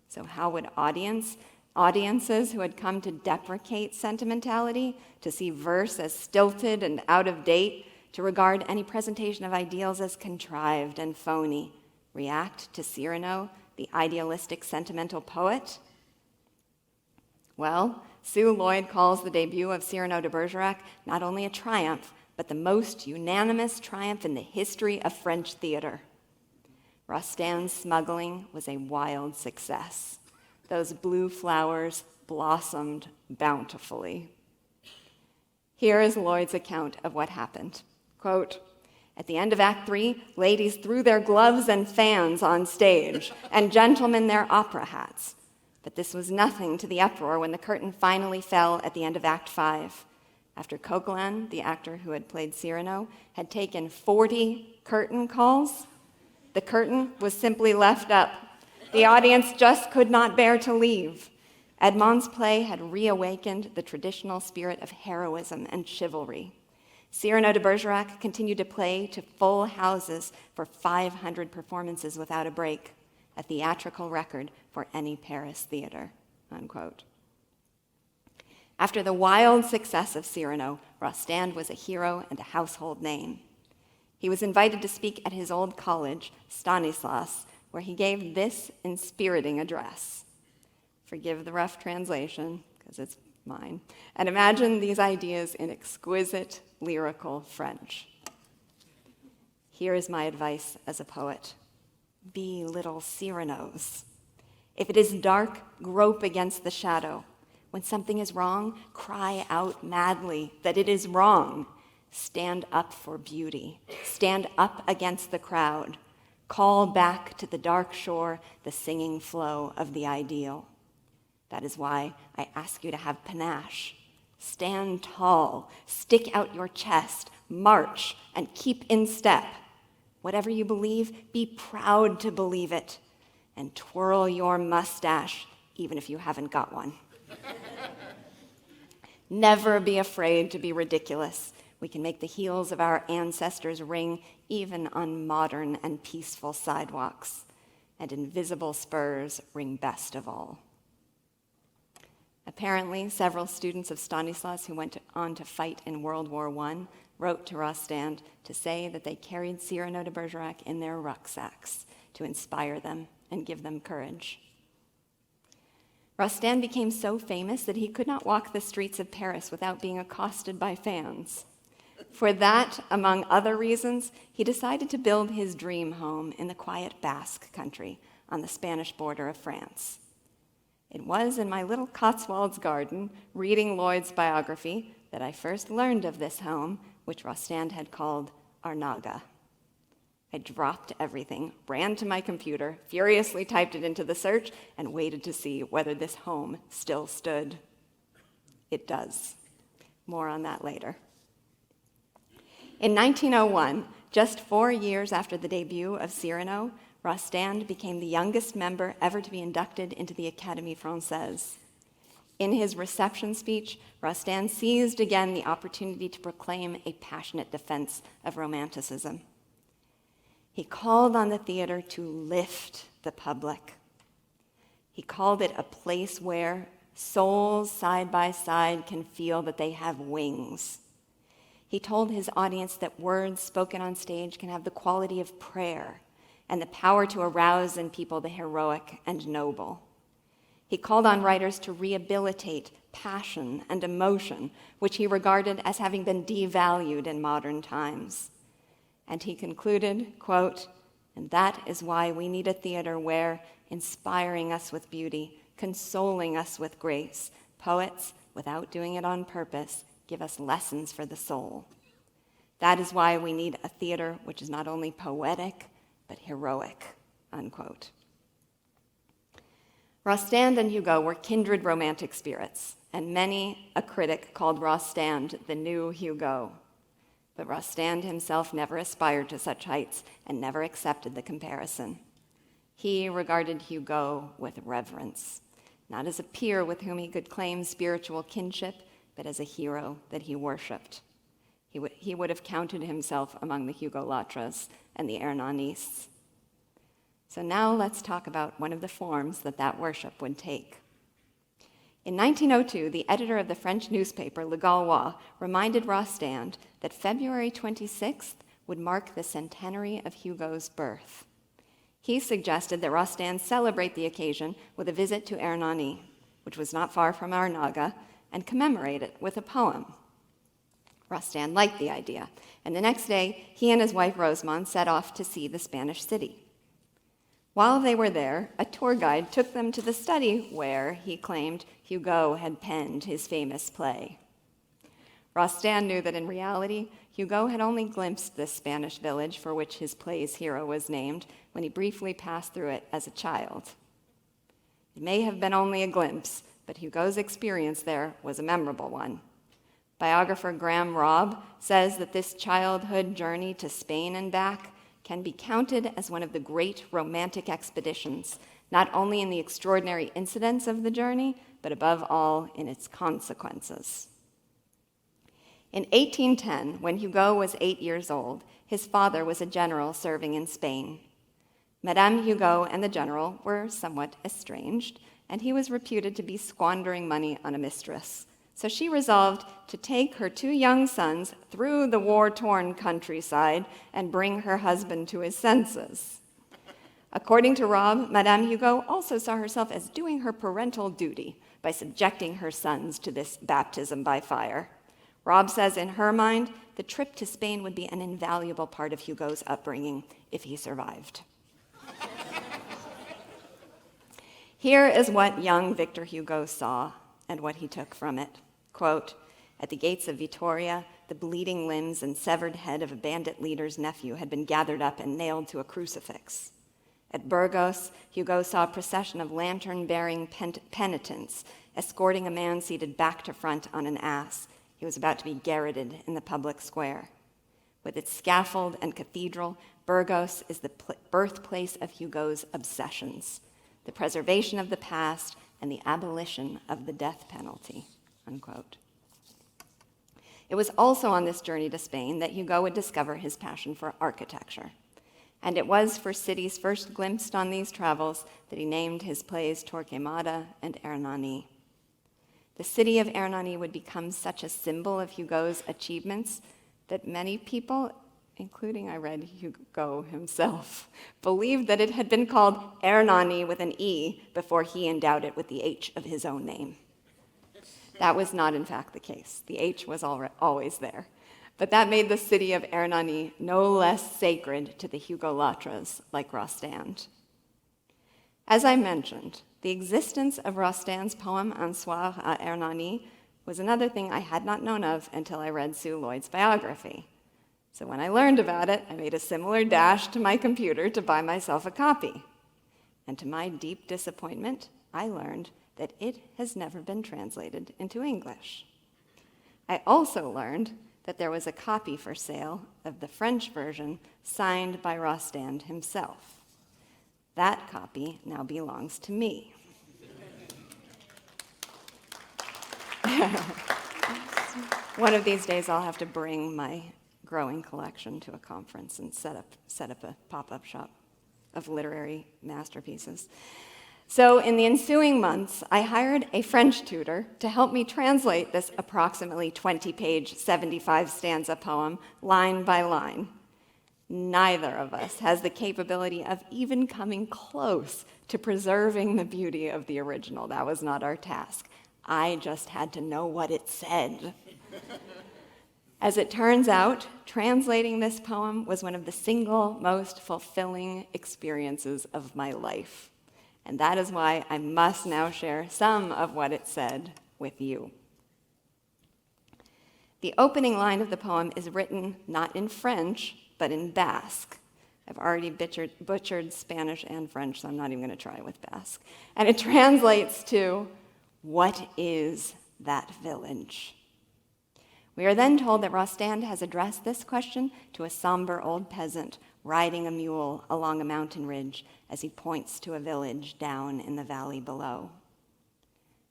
So how would audiences who had come to deprecate sentimentality, to see verse as stilted and out of date, to regard any presentation of ideals as contrived and phony, react to Cyrano, the idealistic sentimental poet? Well, Sue Lloyd calls the debut of Cyrano de Bergerac not only a triumph, but the most unanimous triumph in the history of French theater. Rostand's Smuggling was a wild success. Those blue flowers blossomed bountifully. Here is Lloyd's account of what happened. Quote, "At the end of Act 3, ladies threw their gloves and fans on stage, and gentlemen their opera hats. But this was nothing to the uproar when the curtain finally fell at the end of Act 5. After Coquelin, the actor who had played Cyrano, had taken 40 curtain calls, the curtain was simply left up. The audience just could not bear to leave. Edmond's play had reawakened the traditional spirit of heroism and chivalry. Cyrano de Bergerac continued to play to full houses for 500 performances without a break, a theatrical record for any Paris theater," unquote. After the wild success of Cyrano, Rostand was a hero and a household name. He was invited to speak at his old college, Stanislas, where he gave this inspiriting address. Forgive the rough translation, because it's mine, and imagine these ideas in exquisite lyrical French. "Here is my advice as a poet. Be little Cyranos. If it is dark, grope against the shadow. When something is wrong, cry out madly that it is wrong. Stand up for beauty. Stand up against the crowd. Call back to the dark shore the singing flow of the ideal. That is why I ask you to have panache. Stand tall, stick out your chest, march, and keep in step. Whatever you believe, be proud to believe it, and twirl your mustache, even if you haven't got one. Never be afraid to be ridiculous. We can make the heels of our ancestors ring even on modern and peaceful sidewalks, and invisible spurs ring best of all." Apparently, several students of Stanislas who went on to fight in World War I wrote to Rostand to say that they carried Cyrano de Bergerac in their rucksacks to inspire them and give them courage. Rostand became so famous that he could not walk the streets of Paris without being accosted by fans. For that, among other reasons, he decided to build his dream home in the quiet Basque country on the Spanish border of France. It was in my little Cotswolds garden, reading Lloyd's biography, that I first learned of this home, which Rostand had called Arnaga. I dropped everything, ran to my computer, furiously typed it into the search, and waited to see whether this home still stood. It does. More on that later. In 1901, just 4 years after the debut of Cyrano, Rostand became the youngest member ever to be inducted into the Académie Française. In his reception speech, Rostand seized again the opportunity to proclaim a passionate defense of Romanticism. He called on the theater to lift the public. He called it a place where souls side by side can feel that they have wings. He told his audience that words spoken on stage can have the quality of prayer and the power to arouse in people the heroic and noble. He called on writers to rehabilitate passion and emotion, which he regarded as having been devalued in modern times. And he concluded, quote, "And that is why we need a theater where, inspiring us with beauty, consoling us with grace, poets, without doing it on purpose, give us lessons for the soul. That is why we need a theater which is not only poetic, but heroic," unquote. Rostand and Hugo were kindred romantic spirits, and many a critic called Rostand the new Hugo. But Rostand himself never aspired to such heights and never accepted the comparison. He regarded Hugo with reverence, not as a peer with whom he could claim spiritual kinship, but as a hero that he worshipped. He would have counted himself among the Hugo-Latras and the Hernanists. So now let's talk about one of the forms that worship would take. In 1902, the editor of the French newspaper Le Gaulois reminded Rostand that February 26th would mark the centenary of Hugo's birth. He suggested that Rostand celebrate the occasion with a visit to Hernani, which was not far from Arnaga, and commemorate it with a poem. Rostand liked the idea, and the next day, he and his wife Rosamond set off to see the Spanish city. While they were there, a tour guide took them to the study where, he claimed, Hugo had penned his famous play. Rostand knew that in reality, Hugo had only glimpsed this Spanish village for which his play's hero was named when he briefly passed through it as a child. It may have been only a glimpse, but Hugo's experience there was a memorable one. Biographer Graham Robb says that this childhood journey to Spain and back can be counted as one of the great romantic expeditions, not only in the extraordinary incidents of the journey, but above all in its consequences. In 1810, when Hugo was 8 years old, his father was a general serving in Spain. Madame Hugo and the general were somewhat estranged, and he was reputed to be squandering money on a mistress. So she resolved to take her 2 young sons through the war-torn countryside and bring her husband to his senses. According to Robb, Madame Hugo also saw herself as doing her parental duty by subjecting her sons to this baptism by fire. Robb says in her mind, the trip to Spain would be an invaluable part of Hugo's upbringing if he survived. Here is what young Victor Hugo saw and what he took from it. Quote, "At the gates of Vitoria, the bleeding limbs and severed head of a bandit leader's nephew had been gathered up and nailed to a crucifix. At Burgos, Hugo saw a procession of lantern-bearing penitents escorting a man seated back to front on an ass. He was about to be garroted in the public square. With its scaffold and cathedral, Burgos is the birthplace of Hugo's obsessions, the preservation of the past and the abolition of the death penalty," unquote. It was also on this journey to Spain that Hugo would discover his passion for architecture. And it was for cities first glimpsed on these travels that he named his plays Torquemada and Hernani. The city of Hernani would become such a symbol of Hugo's achievements that many people, including I read Hugo himself, believed that it had been called Hernani with an E before he endowed it with the H of his own name. That was not, in fact, the case. The H was always there. But that made the city of Hernani no less sacred to the Hugo-Latras like Rostand. As I mentioned, the existence of Rostand's poem Un Soir à Hernani was another thing I had not known of until I read Sue Lloyd's biography. So when I learned about it, I made a similar dash to my computer to buy myself a copy. And to my deep disappointment, I learned that it has never been translated into English. I also learned that there was a copy for sale of the French version signed by Rostand himself. That copy now belongs to me. One of these days I'll have to bring my growing collection to a conference and set up a pop-up shop of literary masterpieces. So in the ensuing months, I hired a French tutor to help me translate this approximately 20-page, 75-stanza poem line by line. Neither of us has the capability of even coming close to preserving the beauty of the original. That was not our task. I just had to know what it said. As it turns out, translating this poem was one of the single most fulfilling experiences of my life. And that is why I must now share some of what it said with you. The opening line of the poem is written not in French, but in Basque. I've already butchered Spanish and French, so I'm not even going to try with Basque. And it translates to, "What is that village?" We are then told that Rostand has addressed this question to a somber old peasant riding a mule along a mountain ridge as he points to a village down in the valley below.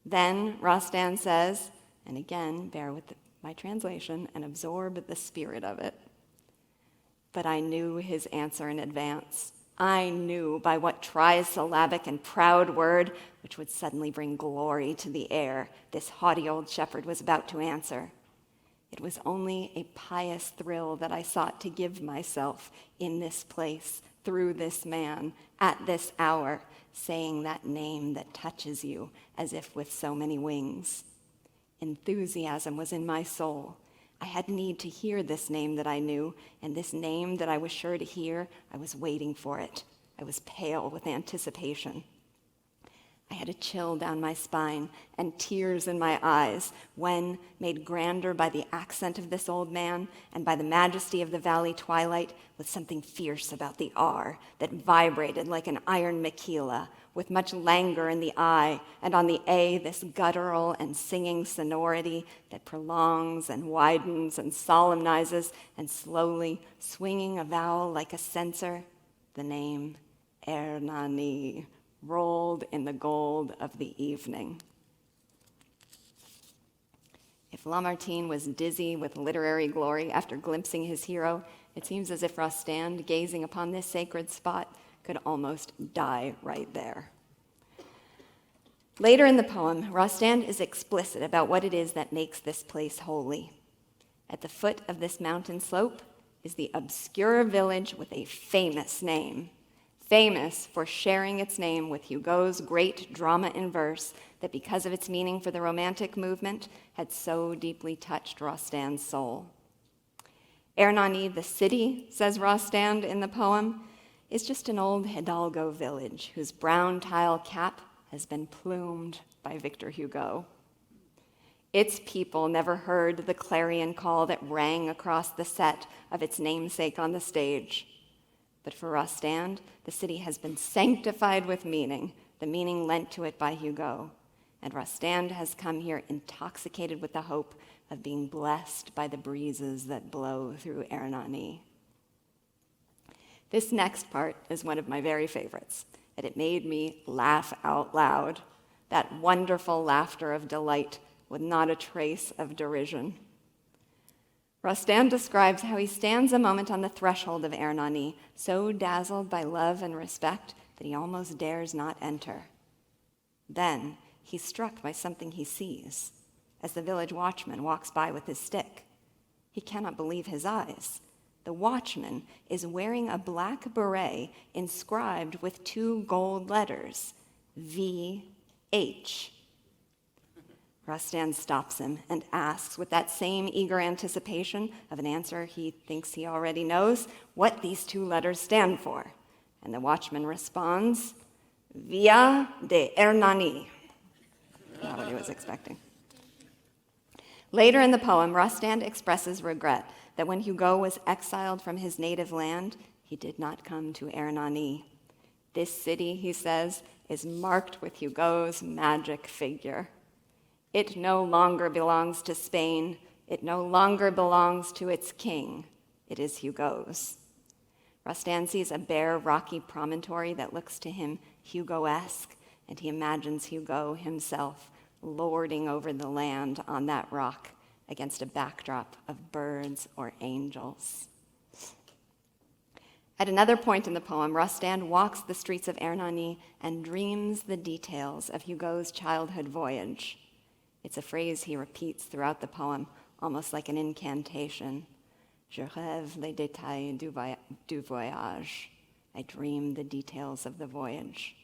Then Rostand says, and again, bear with my translation and absorb the spirit of it, "But I knew his answer in advance. I knew by what trisyllabic and proud word, which would suddenly bring glory to the air, this haughty old shepherd was about to answer. It was only a pious thrill that I sought to give myself in this place, through this man, at this hour, saying that name that touches you as if with so many wings. Enthusiasm was in my soul. I had need to hear this name that I knew, and this name that I was sure to hear, I was waiting for it. I was pale with anticipation. I had a chill down my spine and tears in my eyes when, made grander by the accent of this old man and by the majesty of the valley twilight, with something fierce about the R that vibrated like an iron maquila, with much languor in the I, and on the A this guttural and singing sonority that prolongs and widens and solemnizes, and slowly, swinging a vowel like a censer, the name Hernani rolled in the gold of the evening. If Lamartine was dizzy with literary glory after glimpsing his hero, it seems as if Rostand, gazing upon this sacred spot, could almost die right there. Later in the poem, Rostand is explicit about what it is that makes this place holy. At the foot of this mountain slope is the obscure village with a famous name, famous for sharing its name with Hugo's great drama in verse that, because of its meaning for the Romantic movement, had so deeply touched Rostand's soul. Hernani, the city, says Rostand in the poem, is just an old Hidalgo village whose brown tile cap has been plumed by Victor Hugo. Its people never heard the clarion call that rang across the set of its namesake on the stage. But for Rostand, the city has been sanctified with meaning, the meaning lent to it by Hugo. And Rostand has come here intoxicated with the hope of being blessed by the breezes that blow through Hernani. This next part is one of my very favorites, and it made me laugh out loud, that wonderful laughter of delight with not a trace of derision. Rostand describes how he stands a moment on the threshold of Hernani, so dazzled by love and respect that he almost dares not enter. Then he's struck by something he sees as the village watchman walks by with his stick. He cannot believe his eyes. The watchman is wearing a black beret inscribed with 2 gold letters, VH. Rostand stops him and asks, with that same eager anticipation of an answer he thinks he already knows, what these 2 letters stand for. And the watchman responds, Via de Hernani. Not what he was expecting. Later in the poem, Rostand expresses regret that when Hugo was exiled from his native land, he did not come to Hernani. This city, he says, is marked with Hugo's magic figure. It no longer belongs to Spain. It no longer belongs to its king. It is Hugo's. Rostand sees a bare, rocky promontory that looks to him Hugo-esque, and he imagines Hugo himself lording over the land on that rock against a backdrop of birds or angels. At another point in the poem, Rostand walks the streets of Hernani and dreams the details of Hugo's childhood voyage. It's a phrase he repeats throughout the poem, almost like an incantation. Je rêve les détails du voyage. I dream the details of the voyage.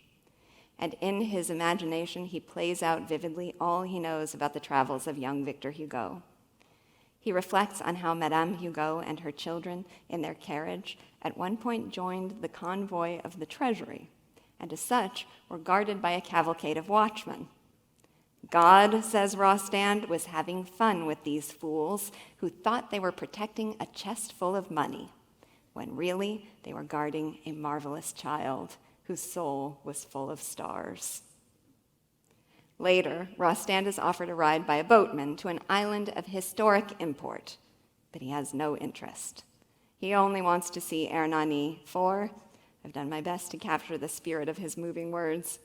And in his imagination, he plays out vividly all he knows about the travels of young Victor Hugo. He reflects on how Madame Hugo and her children in their carriage at one point joined the convoy of the treasury, and as such were guarded by a cavalcade of watchmen. God, says Rostand, was having fun with these fools who thought they were protecting a chest full of money, when really they were guarding a marvelous child whose soul was full of stars. Later, Rostand is offered a ride by a boatman to an island of historic import, but he has no interest. He only wants to see Hernani, for, I've done my best to capture the spirit of his moving words,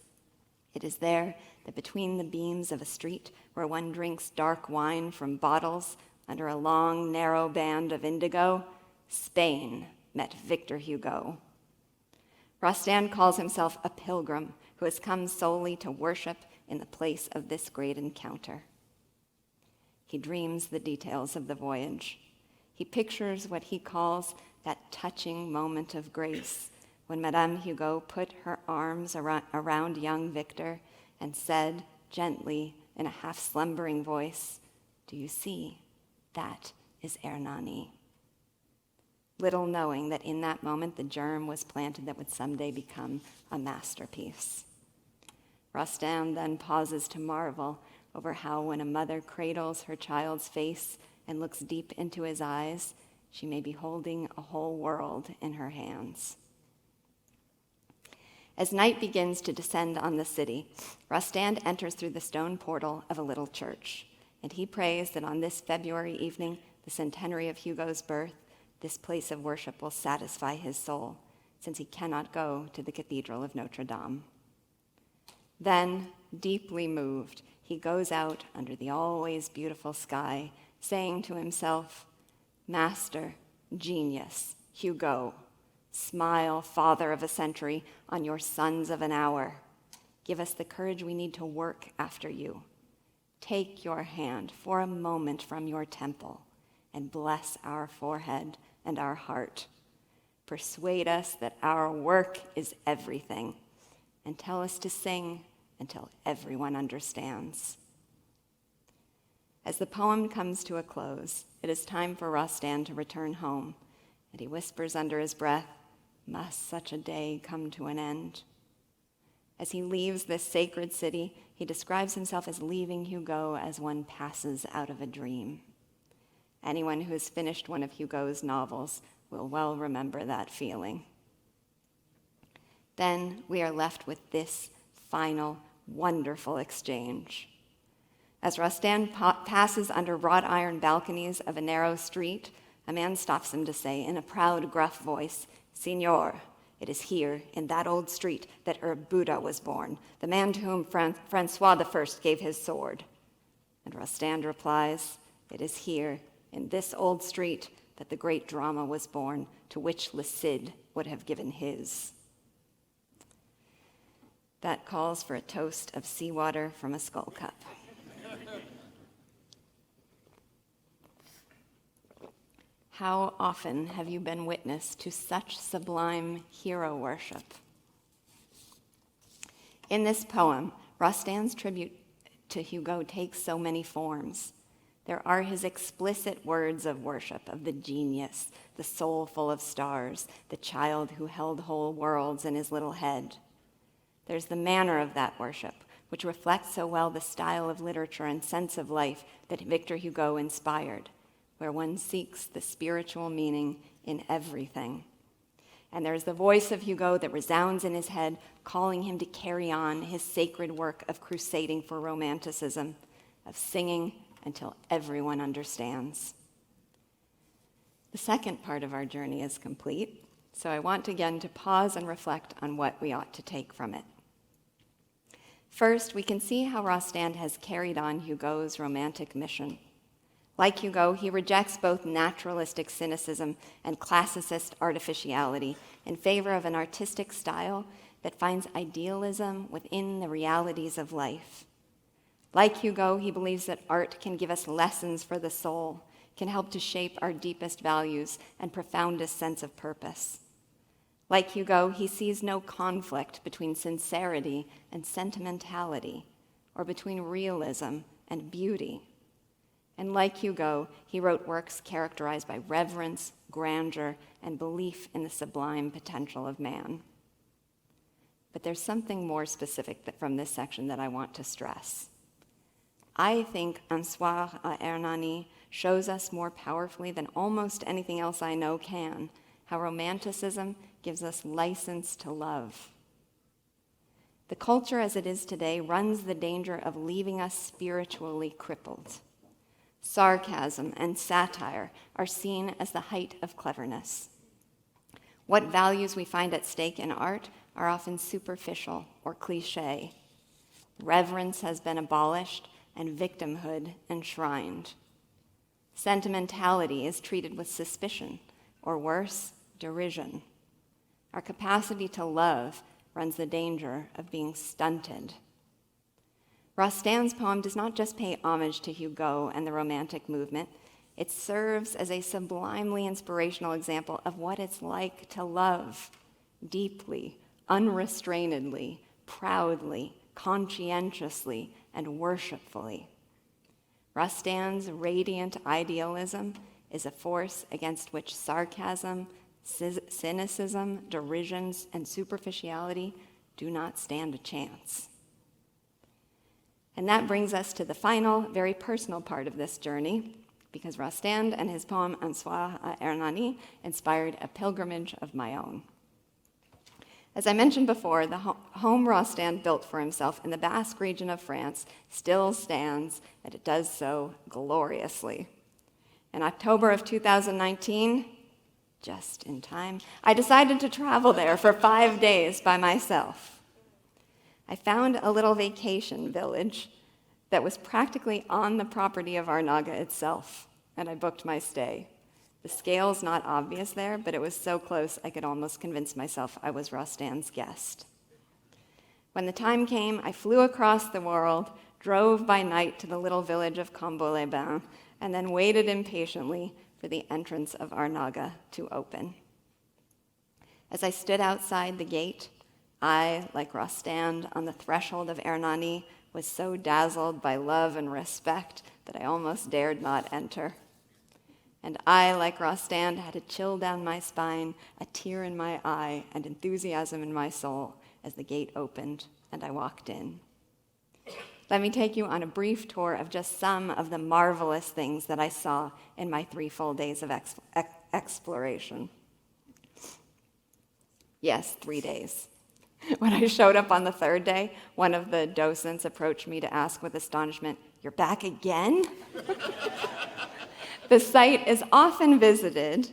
it is there that between the beams of a street where one drinks dark wine from bottles under a long, narrow band of indigo, Spain met Victor Hugo. Rostand calls himself a pilgrim who has come solely to worship in the place of this great encounter. He dreams the details of the voyage. He pictures what he calls that touching moment of grace when Madame Hugo put her arms around young Victor and said gently in a half-slumbering voice, "Do you see? That is Hernani." Little knowing that in that moment the germ was planted that would someday become a masterpiece. Rostand then pauses to marvel over how when a mother cradles her child's face and looks deep into his eyes, she may be holding a whole world in her hands. As night begins to descend on the city, Rostand enters through the stone portal of a little church, and he prays that on this February evening, the centenary of Hugo's birth, this place of worship will satisfy his soul, since he cannot go to the Cathedral of Notre Dame. Then, deeply moved, he goes out under the always beautiful sky, saying to himself, "Master, genius, Hugo, smile, father of a century, on your sons of an hour. Give us the courage we need to work after you. Take your hand for a moment from your temple and bless our forehead and our heart. Persuade us that our work is everything, and tell us to sing until everyone understands." As the poem comes to a close, it is time for Rostand to return home, and he whispers under his breath, "Must such a day come to an end?" As he leaves this sacred city, he describes himself as leaving Hugo as one passes out of a dream. Anyone who has finished one of Hugo's novels will well remember that feeling. Then we are left with this final, wonderful exchange. As Rostand passes under wrought iron balconies of a narrow street, a man stops him to say in a proud, gruff voice, "Signor, it is here, in that old street, that Buddha was born, the man to whom Francois I gave his sword." And Rostand replies, "It is here, in this old street, that the great drama was born, to which Le Cid would have given his." That calls for a toast of seawater from a skull cup. How often have you been witness to such sublime hero worship? In this poem, Rostand's tribute to Hugo takes so many forms. There are his explicit words of worship of the genius, the soul full of stars, the child who held whole worlds in his little head. There's the manner of that worship, which reflects so well the style of literature and sense of life that Victor Hugo inspired, where one seeks the spiritual meaning in everything. And there's the voice of Hugo that resounds in his head, calling him to carry on his sacred work of crusading for Romanticism, of singing until everyone understands. The second part of our journey is complete, so I want again to pause and reflect on what we ought to take from it. First, we can see how Rostand has carried on Hugo's romantic mission. Like Hugo, he rejects both naturalistic cynicism and classicist artificiality in favor of an artistic style that finds idealism within the realities of life. Like Hugo, he believes that art can give us lessons for the soul, can help to shape our deepest values and profoundest sense of purpose. Like Hugo, he sees no conflict between sincerity and sentimentality, or between realism and beauty. And like Hugo, he wrote works characterized by reverence, grandeur, and belief in the sublime potential of man. But there's something more specific from this section that I want to stress. I think Un Soir à Hernani shows us more powerfully than almost anything else I know can how Romanticism gives us license to love. The culture as it is today runs the danger of leaving us spiritually crippled. Sarcasm and satire are seen as the height of cleverness. What values we find at stake in art are often superficial or cliché. Reverence has been abolished and victimhood enshrined. Sentimentality is treated with suspicion, or worse, derision. Our capacity to love runs the danger of being stunted. Rostand's poem does not just pay homage to Hugo and the Romantic movement, it serves as a sublimely inspirational example of what it's like to love deeply, unrestrainedly, proudly, conscientiously, and worshipfully. Rostand's radiant idealism is a force against which sarcasm, cynicism, derisions, and superficiality do not stand a chance. And that brings us to the final, very personal part of this journey, because Rostand and his poem Un Soir à Hernani inspired a pilgrimage of my own. As I mentioned before, the home Rostand built for himself in the Basque region of France still stands, and it does so gloriously. In October of 2019, just in time, I decided to travel there for 5 days by myself. I found a little vacation village that was practically on the property of Arnaga itself, and I booked my stay. The scale's not obvious there, but it was so close I could almost convince myself I was Rostand's guest. When the time came, I flew across the world, drove by night to the little village of Combeau-les-Bains, and then waited impatiently for the entrance of Arnaga to open. As I stood outside the gate, I, like Rostand on the threshold of Hernani, was so dazzled by love and respect that I almost dared not enter. And I, like Rostand, had a chill down my spine, a tear in my eye, and enthusiasm in my soul as the gate opened and I walked in. Let me take you on a brief tour of just some of the marvelous things that I saw in my 3 full days of exploration. Yes, 3 days. When I showed up on the 3rd day, one of the docents approached me to ask with astonishment, "You're back again?" The site is often visited,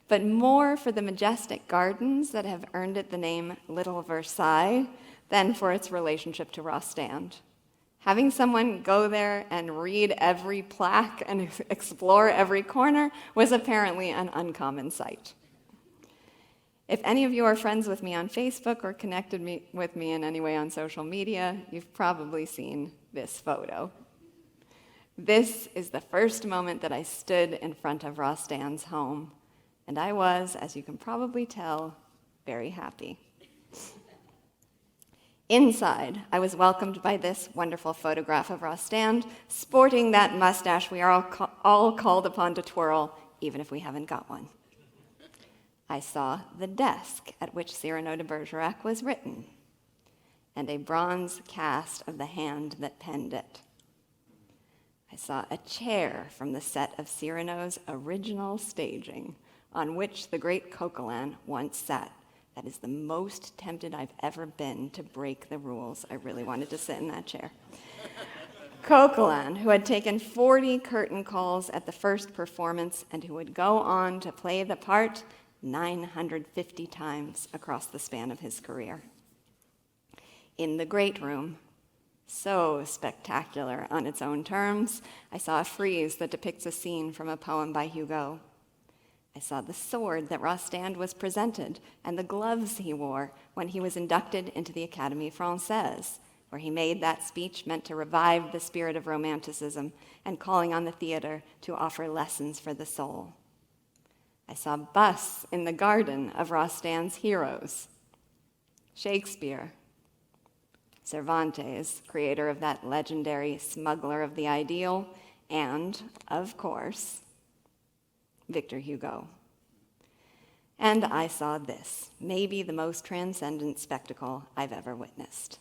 but more for the majestic gardens that have earned it the name Little Versailles than for its relationship to Rostand. Having someone go there and read every plaque and explore every corner was apparently an uncommon sight. If any of you are friends with me on Facebook or connected with me in any way on social media, you've probably seen this photo. This is the first moment that I stood in front of Rostand's home, and I was, as you can probably tell, very happy. Inside, I was welcomed by this wonderful photograph of Rostand, sporting that mustache we are all called upon to twirl, even if we haven't got one. I saw the desk at which Cyrano de Bergerac was written, and a bronze cast of the hand that penned it. I saw a chair from the set of Cyrano's original staging, on which the great Coquelin once sat. That is the most tempted I've ever been to break the rules. I really wanted to sit in that chair. Coquelin, who had taken 40 curtain calls at the first performance and who would go on to play the part 950 times across the span of his career. In the great room, So spectacular on its own terms. I saw a frieze that depicts a scene from a poem by Hugo. I saw the sword that Rostand was presented and the gloves he wore when he was inducted into the Académie Française, where he made that speech meant to revive the spirit of Romanticism and calling on the theater to offer lessons for the soul. I saw busts in the garden of Rostand's heroes. Shakespeare, Cervantes, creator of that legendary smuggler of the ideal, and, of course, Victor Hugo. And I saw this, maybe the most transcendent spectacle I've ever witnessed.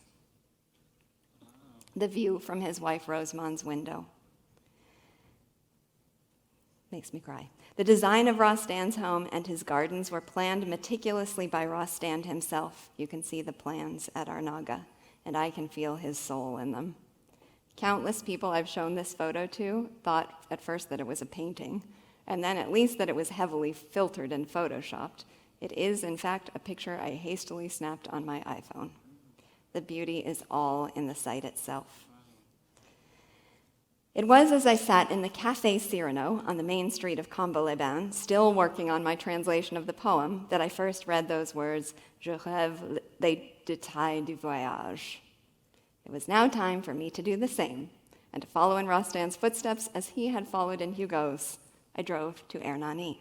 The view from his wife Rosamond's window. Makes me cry. The design of Rostand's home and his gardens were planned meticulously by Rostand himself. You can see the plans at Arnaga, and I can feel his soul in them. Countless people I've shown this photo to thought at first that it was a painting, and then at least that it was heavily filtered and photoshopped. It is, in fact, a picture I hastily snapped on my iPhone. The beauty is all in the site itself. It was as I sat in the Café Cyrano on the main street of Combo-les-Bains, still working on my translation of the poem, that I first read those words, Je rêve les détails du voyage. It was now time for me to do the same, and to follow in Rostand's footsteps as he had followed in Hugo's. I drove to Hernani.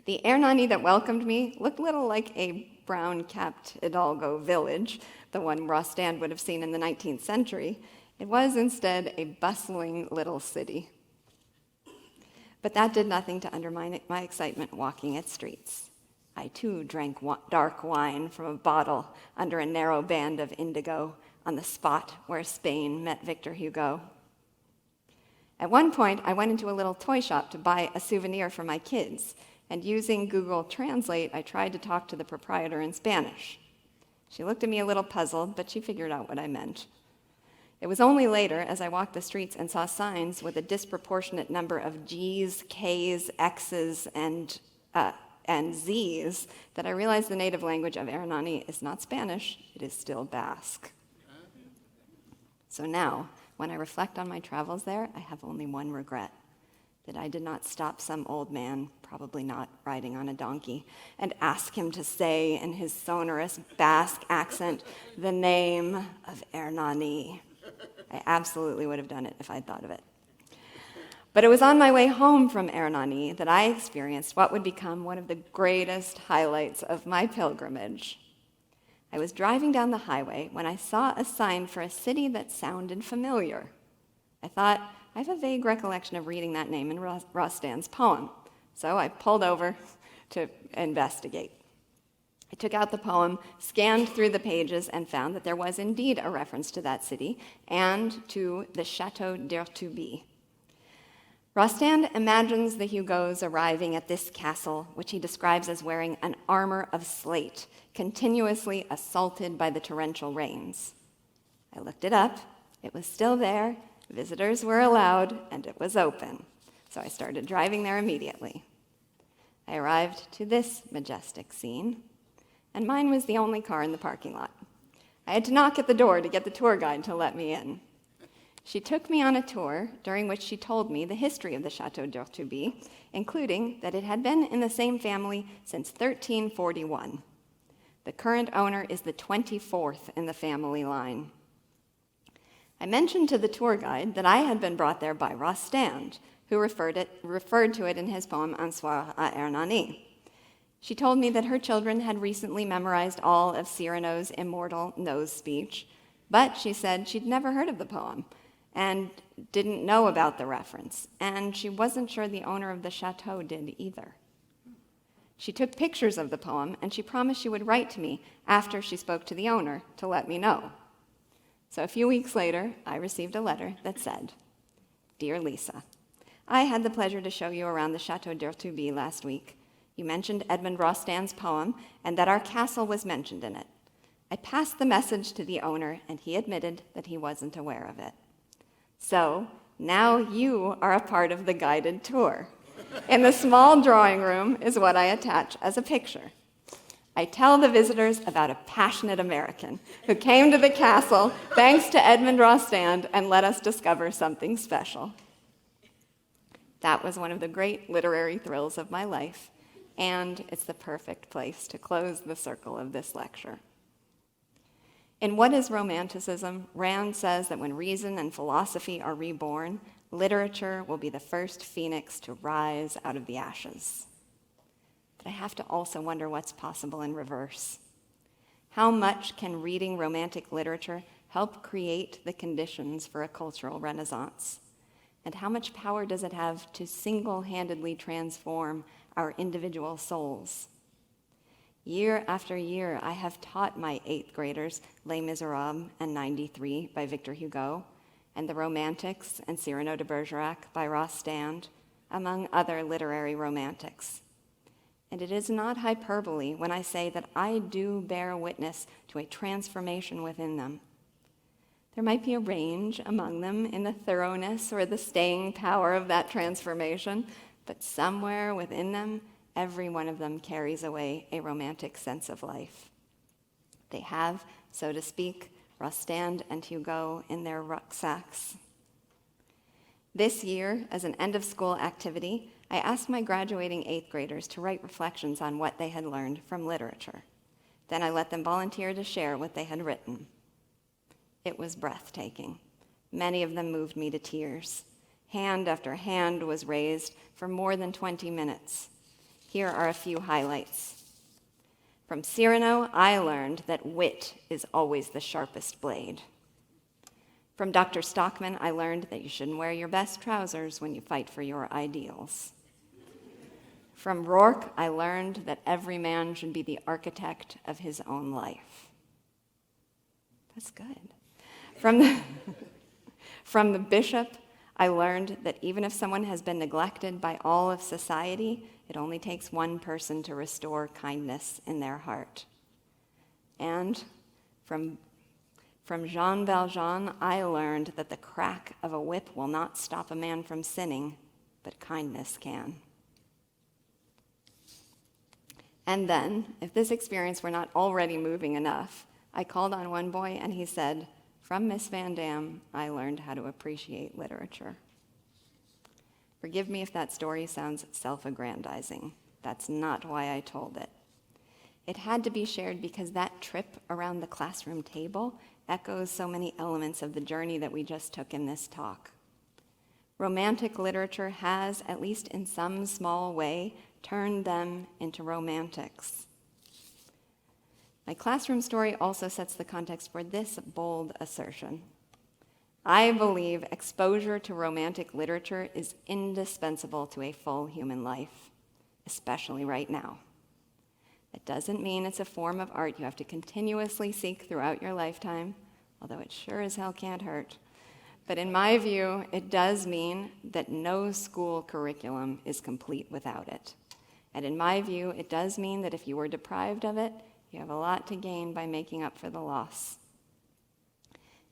The Hernani that welcomed me looked little like a brown-capped Hidalgo village, the one Rostand would have seen in the 19th century. It was instead a bustling little city. But that did nothing to undermine my excitement walking its streets. I too drank dark wine from a bottle under a narrow band of indigo on the spot where Spain met Victor Hugo. At one point, I went into a little toy shop to buy a souvenir for my kids, and using Google Translate, I tried to talk to the proprietor in Spanish. She looked at me a little puzzled, but she figured out what I meant. It was only later, as I walked the streets and saw signs with a disproportionate number of G's, K's, X's, and Z's, that I realized the native language of Hernani is not Spanish, it is still Basque. So now, when I reflect on my travels there, I have only one regret, that I did not stop some old man, probably not riding on a donkey, and ask him to say in his sonorous Basque accent the name of Hernani. I absolutely would have done it if I'd thought of it. But it was on my way home from Hernani that I experienced what would become one of the greatest highlights of my pilgrimage. I was driving down the highway when I saw a sign for a city that sounded familiar. I thought, I have a vague recollection of reading that name in Rostand's poem, so I pulled over to investigate. I took out the poem, scanned through the pages, and found that there was indeed a reference to that city and to the Chateau d'Ertuby. Rostand imagines the Hugos arriving at this castle, which he describes as wearing an armor of slate, continuously assaulted by the torrential rains. I looked it up. It was still there. Visitors were allowed, and it was open. So I started driving there immediately. I arrived to this majestic scene, and mine was the only car in the parking lot. I had to knock at the door to get the tour guide to let me in. She took me on a tour during which she told me the history of the Chateau d'Ertuby, including that it had been in the same family since 1341. The current owner is the 24th in the family line. I mentioned to the tour guide that I had been brought there by Rostand, who referred to it in his poem Un Soir à Hernani. She told me that her children had recently memorized all of Cyrano's immortal nose speech, but she said she'd never heard of the poem and didn't know about the reference, and she wasn't sure the owner of the chateau did either. She took pictures of the poem, and she promised she would write to me after she spoke to the owner to let me know. So a few weeks later, I received a letter that said, Dear Lisa, I had the pleasure to show you around the Chateau d'Ertuby last week. You mentioned Edmond Rostand's poem and that our castle was mentioned in it. I passed the message to the owner, and he admitted that he wasn't aware of it. So now you are a part of the guided tour. In the small drawing room is what I attach as a picture. I tell the visitors about a passionate American who came to the castle thanks to Edmond Rostand and let us discover something special. That was one of the great literary thrills of my life, and it's the perfect place to close the circle of this lecture. In What is Romanticism, Rand says that when reason and philosophy are reborn, literature will be the first phoenix to rise out of the ashes. But I have to also wonder what's possible in reverse. How much can reading romantic literature help create the conditions for a cultural renaissance? And how much power does it have to single-handedly transform our individual souls? Year after year, I have taught my 8th graders Les Miserables and 93 by Victor Hugo, and The Romantics and Cyrano de Bergerac by Rostand, among other literary romantics. And it is not hyperbole when I say that I do bear witness to a transformation within them. There might be a range among them in the thoroughness or the staying power of that transformation, but somewhere within them, every one of them carries away a romantic sense of life. They have, so to speak, Rostand and Hugo in their rucksacks. This year, as an end-of-school activity, I asked my graduating 8th graders to write reflections on what they had learned from literature. Then I let them volunteer to share what they had written. It was breathtaking. Many of them moved me to tears. Hand after hand was raised for more than 20 minutes. Here are a few highlights. From Cyrano, I learned that wit is always the sharpest blade. From Dr. Stockman, I learned that you shouldn't wear your best trousers when you fight for your ideals. From Rourke, I learned that every man should be the architect of his own life. That's good. From the bishop, I learned that even if someone has been neglected by all of society, it only takes one person to restore kindness in their heart. And from Jean Valjean, I learned that the crack of a whip will not stop a man from sinning, but kindness can. And then, if this experience were not already moving enough, I called on one boy and he said, "From Miss VanDamme, I learned how to appreciate literature." Forgive me if that story sounds self-aggrandizing. That's not why I told it. It had to be shared because that trip around the classroom table echoes so many elements of the journey that we just took in this talk. Romantic literature has, at least in some small way, turned them into romantics. My classroom story also sets the context for this bold assertion. I believe exposure to romantic literature is indispensable to a full human life, especially right now. It doesn't mean it's a form of art you have to continuously seek throughout your lifetime, although it sure as hell can't hurt. But in my view, it does mean that no school curriculum is complete without it. And in my view, it does mean that if you were deprived of it, you have a lot to gain by making up for the loss.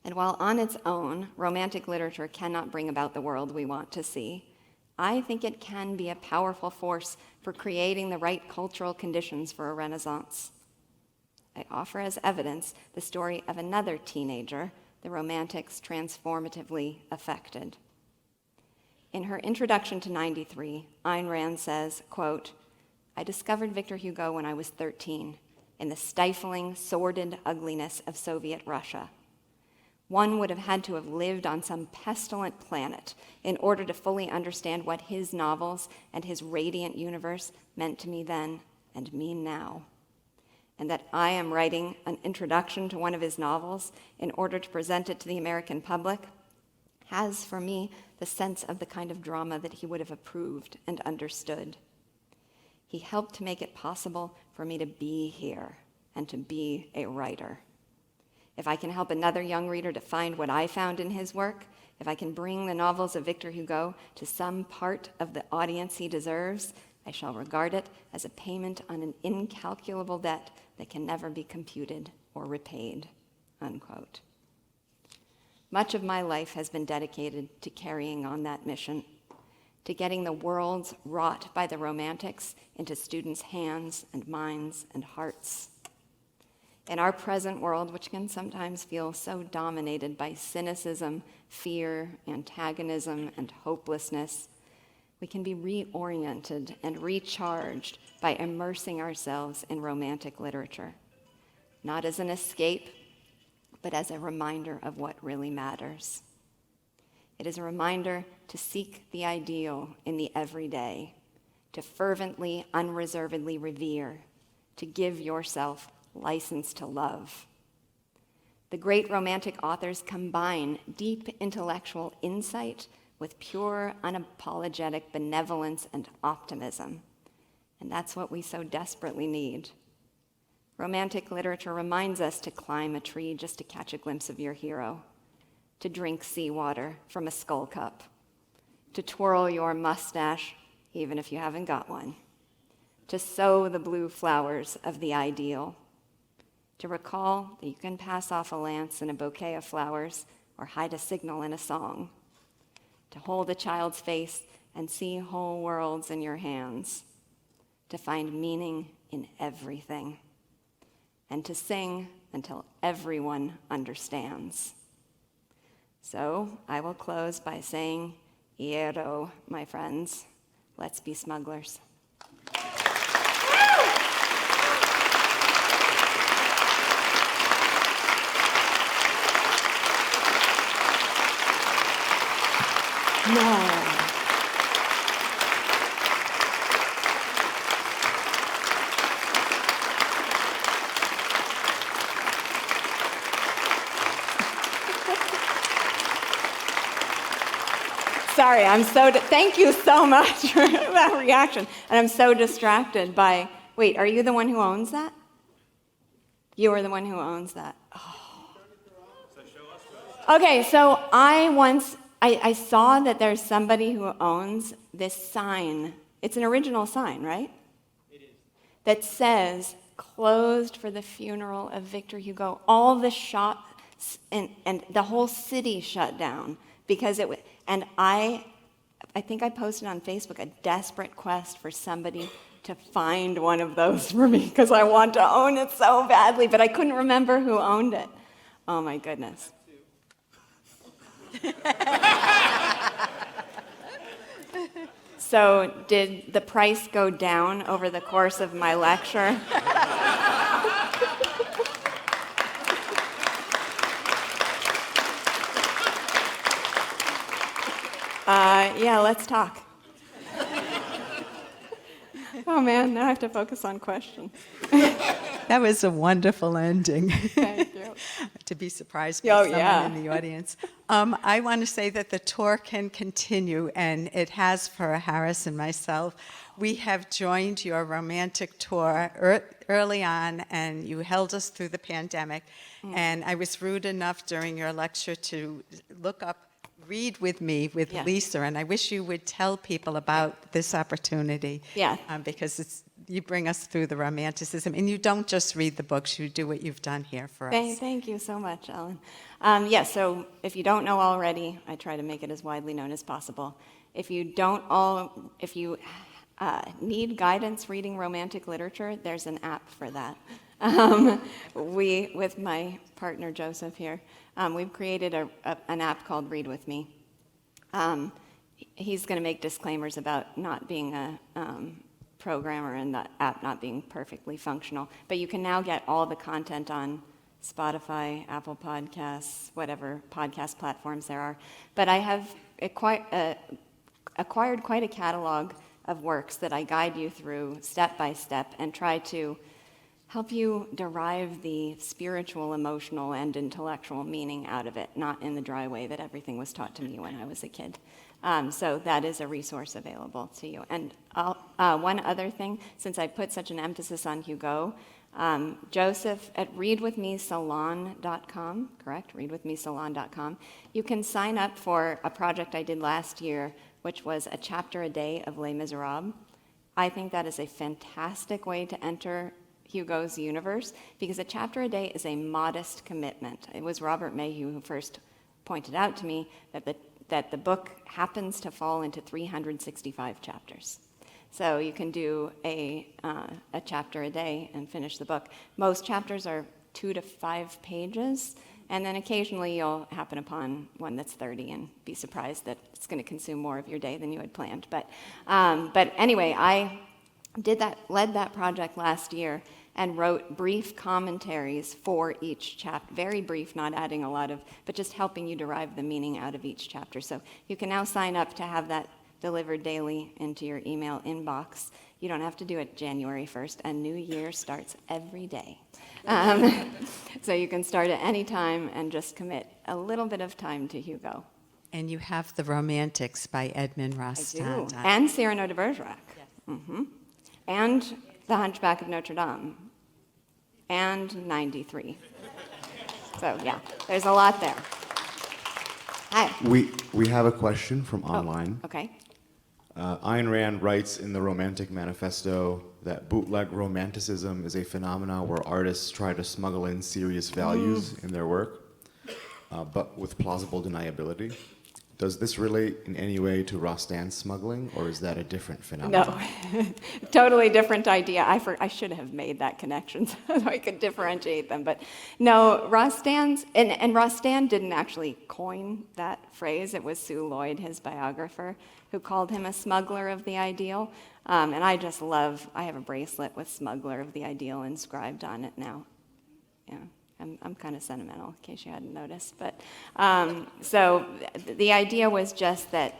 And while on its own, romantic literature cannot bring about the world we want to see, I think it can be a powerful force for creating the right cultural conditions for a renaissance. I offer as evidence the story of another teenager the Romantics transformatively affected. In her introduction to 93, Ayn Rand says, quote, "I discovered Victor Hugo when I was 13, in the stifling, sordid ugliness of Soviet Russia. One would have had to have lived on some pestilent planet in order to fully understand what his novels and his radiant universe meant to me then and mean now. And that I am writing an introduction to one of his novels in order to present it to the American public has, for me, the sense of the kind of drama that he would have approved and understood. He helped to make it possible for me to be here and to be a writer. If I can help another young reader to find what I found in his work, if I can bring the novels of Victor Hugo to some part of the audience he deserves, I shall regard it as a payment on an incalculable debt that can never be computed or repaid," unquote. Much of my life has been dedicated to carrying on that mission. to getting the worlds wrought by the Romantics into students' hands and minds and hearts. In our present world, which can sometimes feel so dominated by cynicism, fear, antagonism, and hopelessness, we can be reoriented and recharged by immersing ourselves in Romantic literature, not as an escape, but as a reminder of what really matters. It is a reminder to seek the ideal in the everyday, to fervently, unreservedly revere, to give yourself license to love. The great Romantic authors combine deep intellectual insight with pure, unapologetic benevolence and optimism. And that's what we so desperately need. Romantic literature reminds us to climb a tree just to catch a glimpse of your hero, to drink seawater from a skull cup, to twirl your mustache, even if you haven't got one, to sow the blue flowers of the ideal, to recall that you can pass off a lance in a bouquet of flowers or hide a signal in a song, to hold a child's face and see whole worlds in your hands, to find meaning in everything, and to sing until everyone understands. So I will close by saying, Iero, my friends, let's be smugglers. No. Sorry, thank you so much for that reaction. And I'm so distracted by, wait, are you the one who owns that? You are the one who owns that. Oh. Okay, so I saw that there's somebody who owns this sign. It's an original sign, right? It is. That says, closed for the funeral of Victor Hugo. All the shops and the whole city shut down because it was, and I think I posted on Facebook a desperate quest for somebody to find one of those for me because I want to own it so badly, but I couldn't remember who owned it. Oh my goodness. So did the price go down over the course of my lecture? Yeah, let's talk. Oh man, now I have to focus on questions. That was a wonderful ending. Thank you. To be surprised by someone in the audience. I want to say that the tour can continue, and it has for Harris and myself. We have joined your Romantic tour early on, and you held us through the pandemic. And I was rude enough during your lecture to look up Read With Me with Lisa, and I wish you would tell people about this opportunity. Yeah. Because you bring us through the Romanticism, and you don't just read the books, you do what you've done here for us. Thank you so much, Ellen. So if you don't know already, I try to make it as widely known as possible. If you need guidance reading Romantic literature, there's an app for that. We, with my partner Joseph here, we've created an app called Read With Me. He's going to make disclaimers about not being a programmer and the app not being perfectly functional, but you can now get all the content on Spotify, Apple Podcasts, whatever podcast platforms there are. But I have acquired quite a catalog of works that I guide you through step by step and try to help you derive the spiritual, emotional, and intellectual meaning out of it, not in the dry way that everything was taught to me when I was a kid. So that is a resource available to you. And one other thing, since I put such an emphasis on Hugo, Joseph at readwithmesalon.com, correct? Readwithmesalon.com. You can sign up for a project I did last year, which was a chapter a day of Les Miserables. I think that is a fantastic way to enter Hugo's universe, because a chapter a day is a modest commitment. It was Robert Mayhew who first pointed out to me that that the book happens to fall into 365 chapters. So you can do a chapter a day and finish the book. Most chapters are 2 to 5 pages, and then occasionally you'll happen upon one that's 30 and be surprised that it's going to consume more of your day than you had planned. But anyway, I led that project last year and wrote brief commentaries for each chapter, very brief, not adding a lot of, but just helping you derive the meaning out of each chapter. So you can now sign up to have that delivered daily into your email inbox. You don't have to do it January 1st. A new year starts every day. So you can start at any time and just commit a little bit of time to Hugo. And you have The Romantics by Edmond Rostand. I do. And Cyrano de Bergerac. Yes. Mm-hmm. And The Hunchback of Notre Dame. And 93. So yeah, there's a lot there. Hi. We have a question from online. Okay. Ayn Rand writes in the Romantic Manifesto that bootleg romanticism is a phenomenon where artists try to smuggle in serious values in their work, but with plausible deniability. Does this relate in any way to Rostand's smuggling, or is that a different phenomenon? No, totally different idea. I should have made that connection so I could differentiate them. But no, Rostand's, and Rostand didn't actually coin that phrase. It was Sue Lloyd, his biographer, who called him a smuggler of the ideal. And I just I have a bracelet with smuggler of the ideal inscribed on it now. Yeah. I'm kind of sentimental, in case you hadn't noticed. But so the idea was just that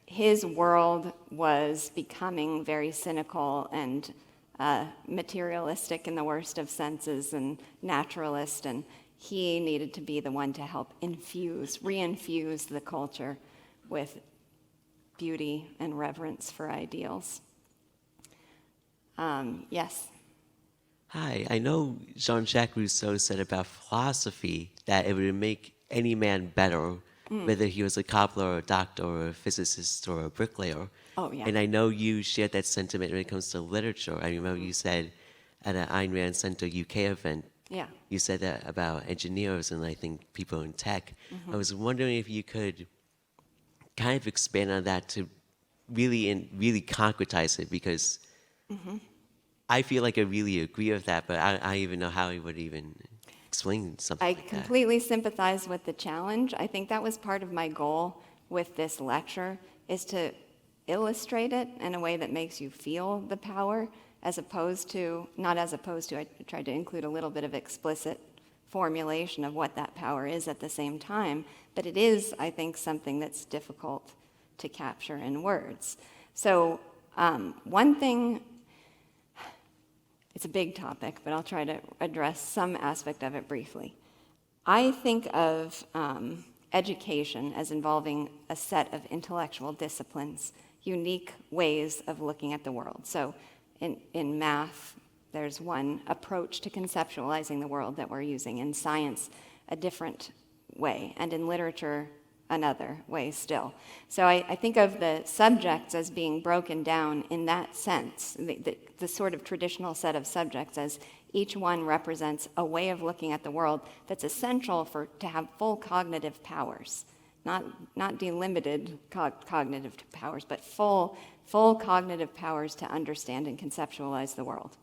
his world was becoming very cynical and materialistic in the worst of senses and naturalist, and he needed to be the one to help re-infuse the culture with beauty and reverence for ideals. Yes? Hi, I know Jean-Jacques Rousseau said about philosophy that it would make any man better, whether he was a cobbler or a doctor or a physicist or a bricklayer. Oh, yeah. And I know you shared that sentiment when it comes to literature. I remember you said at an Ayn Rand Center UK event, you said that about engineers and I think people in tech. I was wondering if you could kind of expand on that to really concretize it, because I feel like I really agree with that, but I don't even know how I would even explain something like that. I completely sympathize with the challenge. I think that was part of my goal with this lecture, is to illustrate it in a way that makes you feel the power, I tried to include a little bit of explicit formulation of what that power is at the same time, but it is, I think, something that's difficult to capture in words. So one thing, it's a big topic, but I'll try to address some aspect of it briefly. I think of education as involving a set of intellectual disciplines, unique ways of looking at the world. So in math, there's one approach to conceptualizing the world that we're using. In science, a different way. And in literature, another way still. So I think of the subjects as being broken down in that sense, the sort of traditional set of subjects, as each one represents a way of looking at the world that's essential to have full cognitive powers, not delimited cognitive powers, but full cognitive powers to understand and conceptualize the world.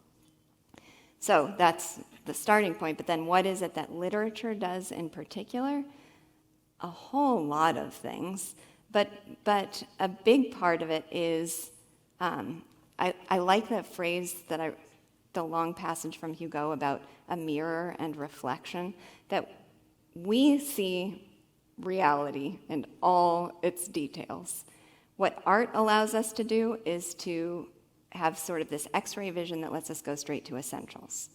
So that's the starting point, but then what is it that literature does in particular? A whole lot of things, but a big part of it is, I like that phrase the long passage from Hugo about a mirror and reflection, that we see reality in all its details. What art allows us to do is to have sort of this X-ray vision that lets us go straight to essentials.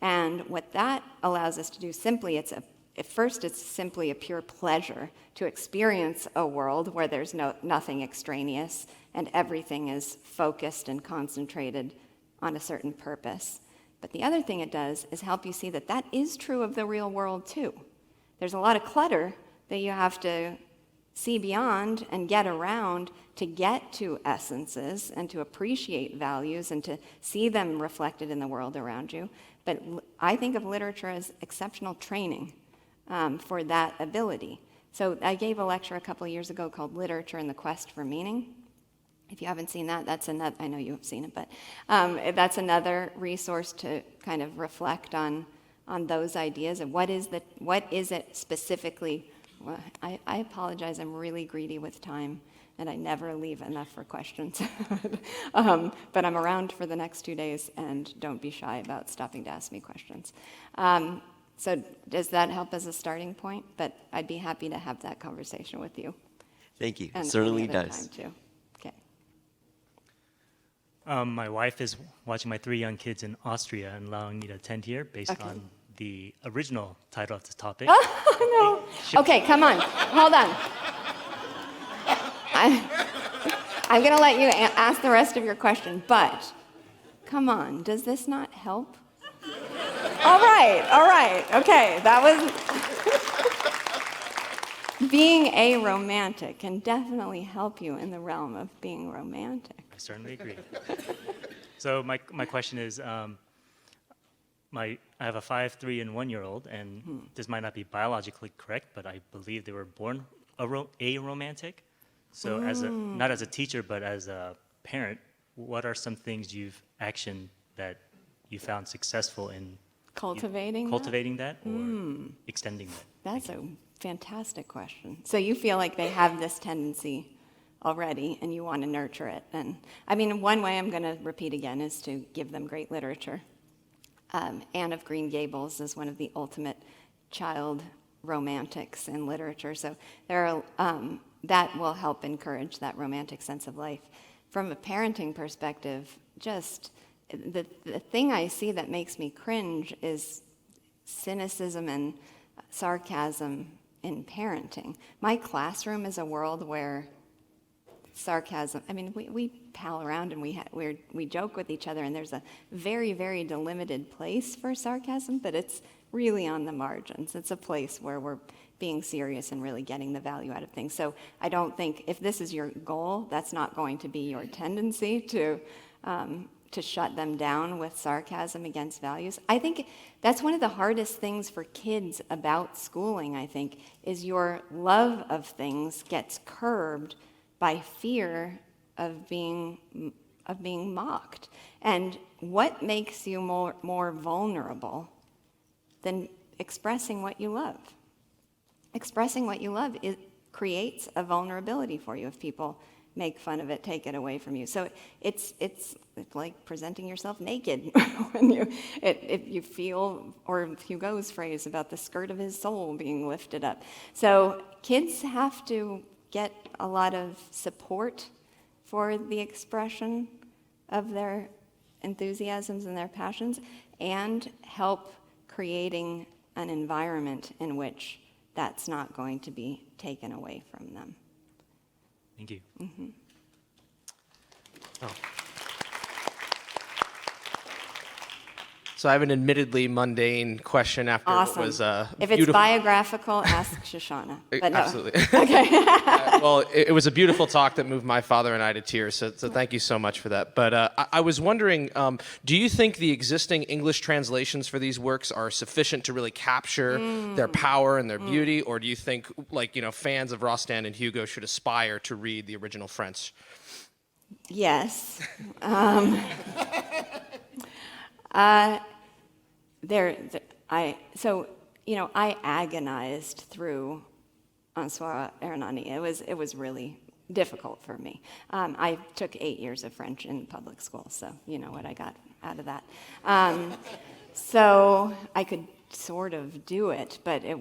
And what that allows us to do simply, at first it's simply a pure pleasure to experience a world where there's nothing extraneous and everything is focused and concentrated on a certain purpose. But the other thing it does is help you see that that is true of the real world too. There's a lot of clutter that you have to see beyond and get around to get to essences and to appreciate values and to see them reflected in the world around you. But I think of literature as exceptional training for that ability. So I gave a lecture a couple of years ago called Literature and the Quest for Meaning. If you haven't seen that, that's another, I know you have seen it, but that's another resource to kind of reflect on those ideas and what is it specifically. Well, I apologize, I'm really greedy with time, and I never leave enough for questions. But I'm around for the next 2 days, and don't be shy about stopping to ask me questions. So does that help as a starting point? But I'd be happy to have that conversation with you. Thank you. And Certainly any other does. time too. Okay. My wife is watching my 3 young kids in Austria and allowing me to attend here based on the original title of this topic. Oh, no. Okay, come on. Hold on. I'm going to let you ask the rest of your question, but come on. Does this not help? All right. Okay, that was... Being aromantic can definitely help you in the realm of being romantic. I certainly agree. So my question is, I have a 5, 3, and 1-year-old, and this might not be biologically correct, but I believe they were born aromantic. So not as a teacher, but as a parent, what are some things you've actioned that you found successful in Cultivating that or extending that? That's a fantastic question. So you feel like they have this tendency already and you want to nurture it. And I mean, one way I'm going to repeat again is to give them great literature. Anne of Green Gables is one of the ultimate child romantics in literature. So that will help encourage that romantic sense of life. From a parenting perspective, just the thing I see that makes me cringe is cynicism and sarcasm in parenting. My classroom is a world where sarcasm, I mean, we pal around and we joke with each other, and there's a very, very delimited place for sarcasm, but it's really on the margins. It's a place where we're being serious and really getting the value out of things. So I don't think, if this is your goal, that's not going to be your tendency to shut them down with sarcasm against values. I think that's one of the hardest things for kids about schooling, I think, is your love of things gets curbed by fear of being mocked. And what makes you more vulnerable than expressing what you love? Expressing what you love, it creates a vulnerability for you if people make fun of it, take it away from you. So it's like presenting yourself naked when if you feel, or Hugo's phrase about the skirt of his soul being lifted up. So kids have to get a lot of support for the expression of their enthusiasms and their passions, and help creating an environment in which that's not going to be taken away from them. Thank you. Mm-hmm. Oh. So I have an admittedly mundane question after Awesome. what was if it's biographical, ask Shoshana. But no. Absolutely. Okay. Well, it was a beautiful talk that moved my father and I to tears, so thank you so much for that. But I was wondering, do you think the existing English translations for these works are sufficient to really capture their power and their beauty, or do you think, fans of Rostand and Hugo should aspire to read the original French? Yes. I agonized through Un Soir, Hernani. It was really difficult for me. I took 8 years of French in public school, so you know what I got out of that. So I could sort of do it, but it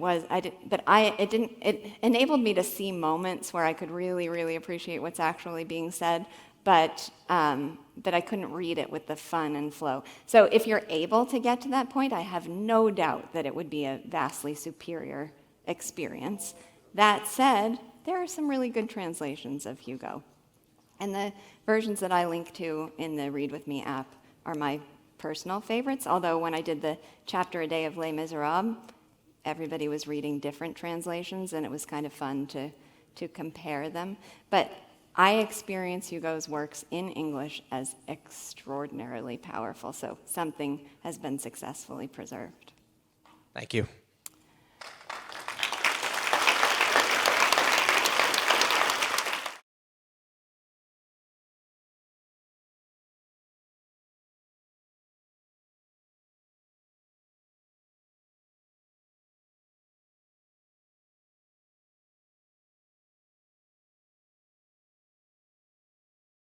enabled me to see moments where I could really, really appreciate what's actually being said, but I couldn't read it with the fun and flow. So if you're able to get to that point, I have no doubt that it would be a vastly superior experience. That said, there are some really good translations of Hugo. And the versions that I link to in the Read With Me app are my personal favorites, although when I did the chapter a day of Les Miserables, everybody was reading different translations, and it was kind of fun to compare them. But I experience Hugo's works in English as extraordinarily powerful, so something has been successfully preserved. Thank you.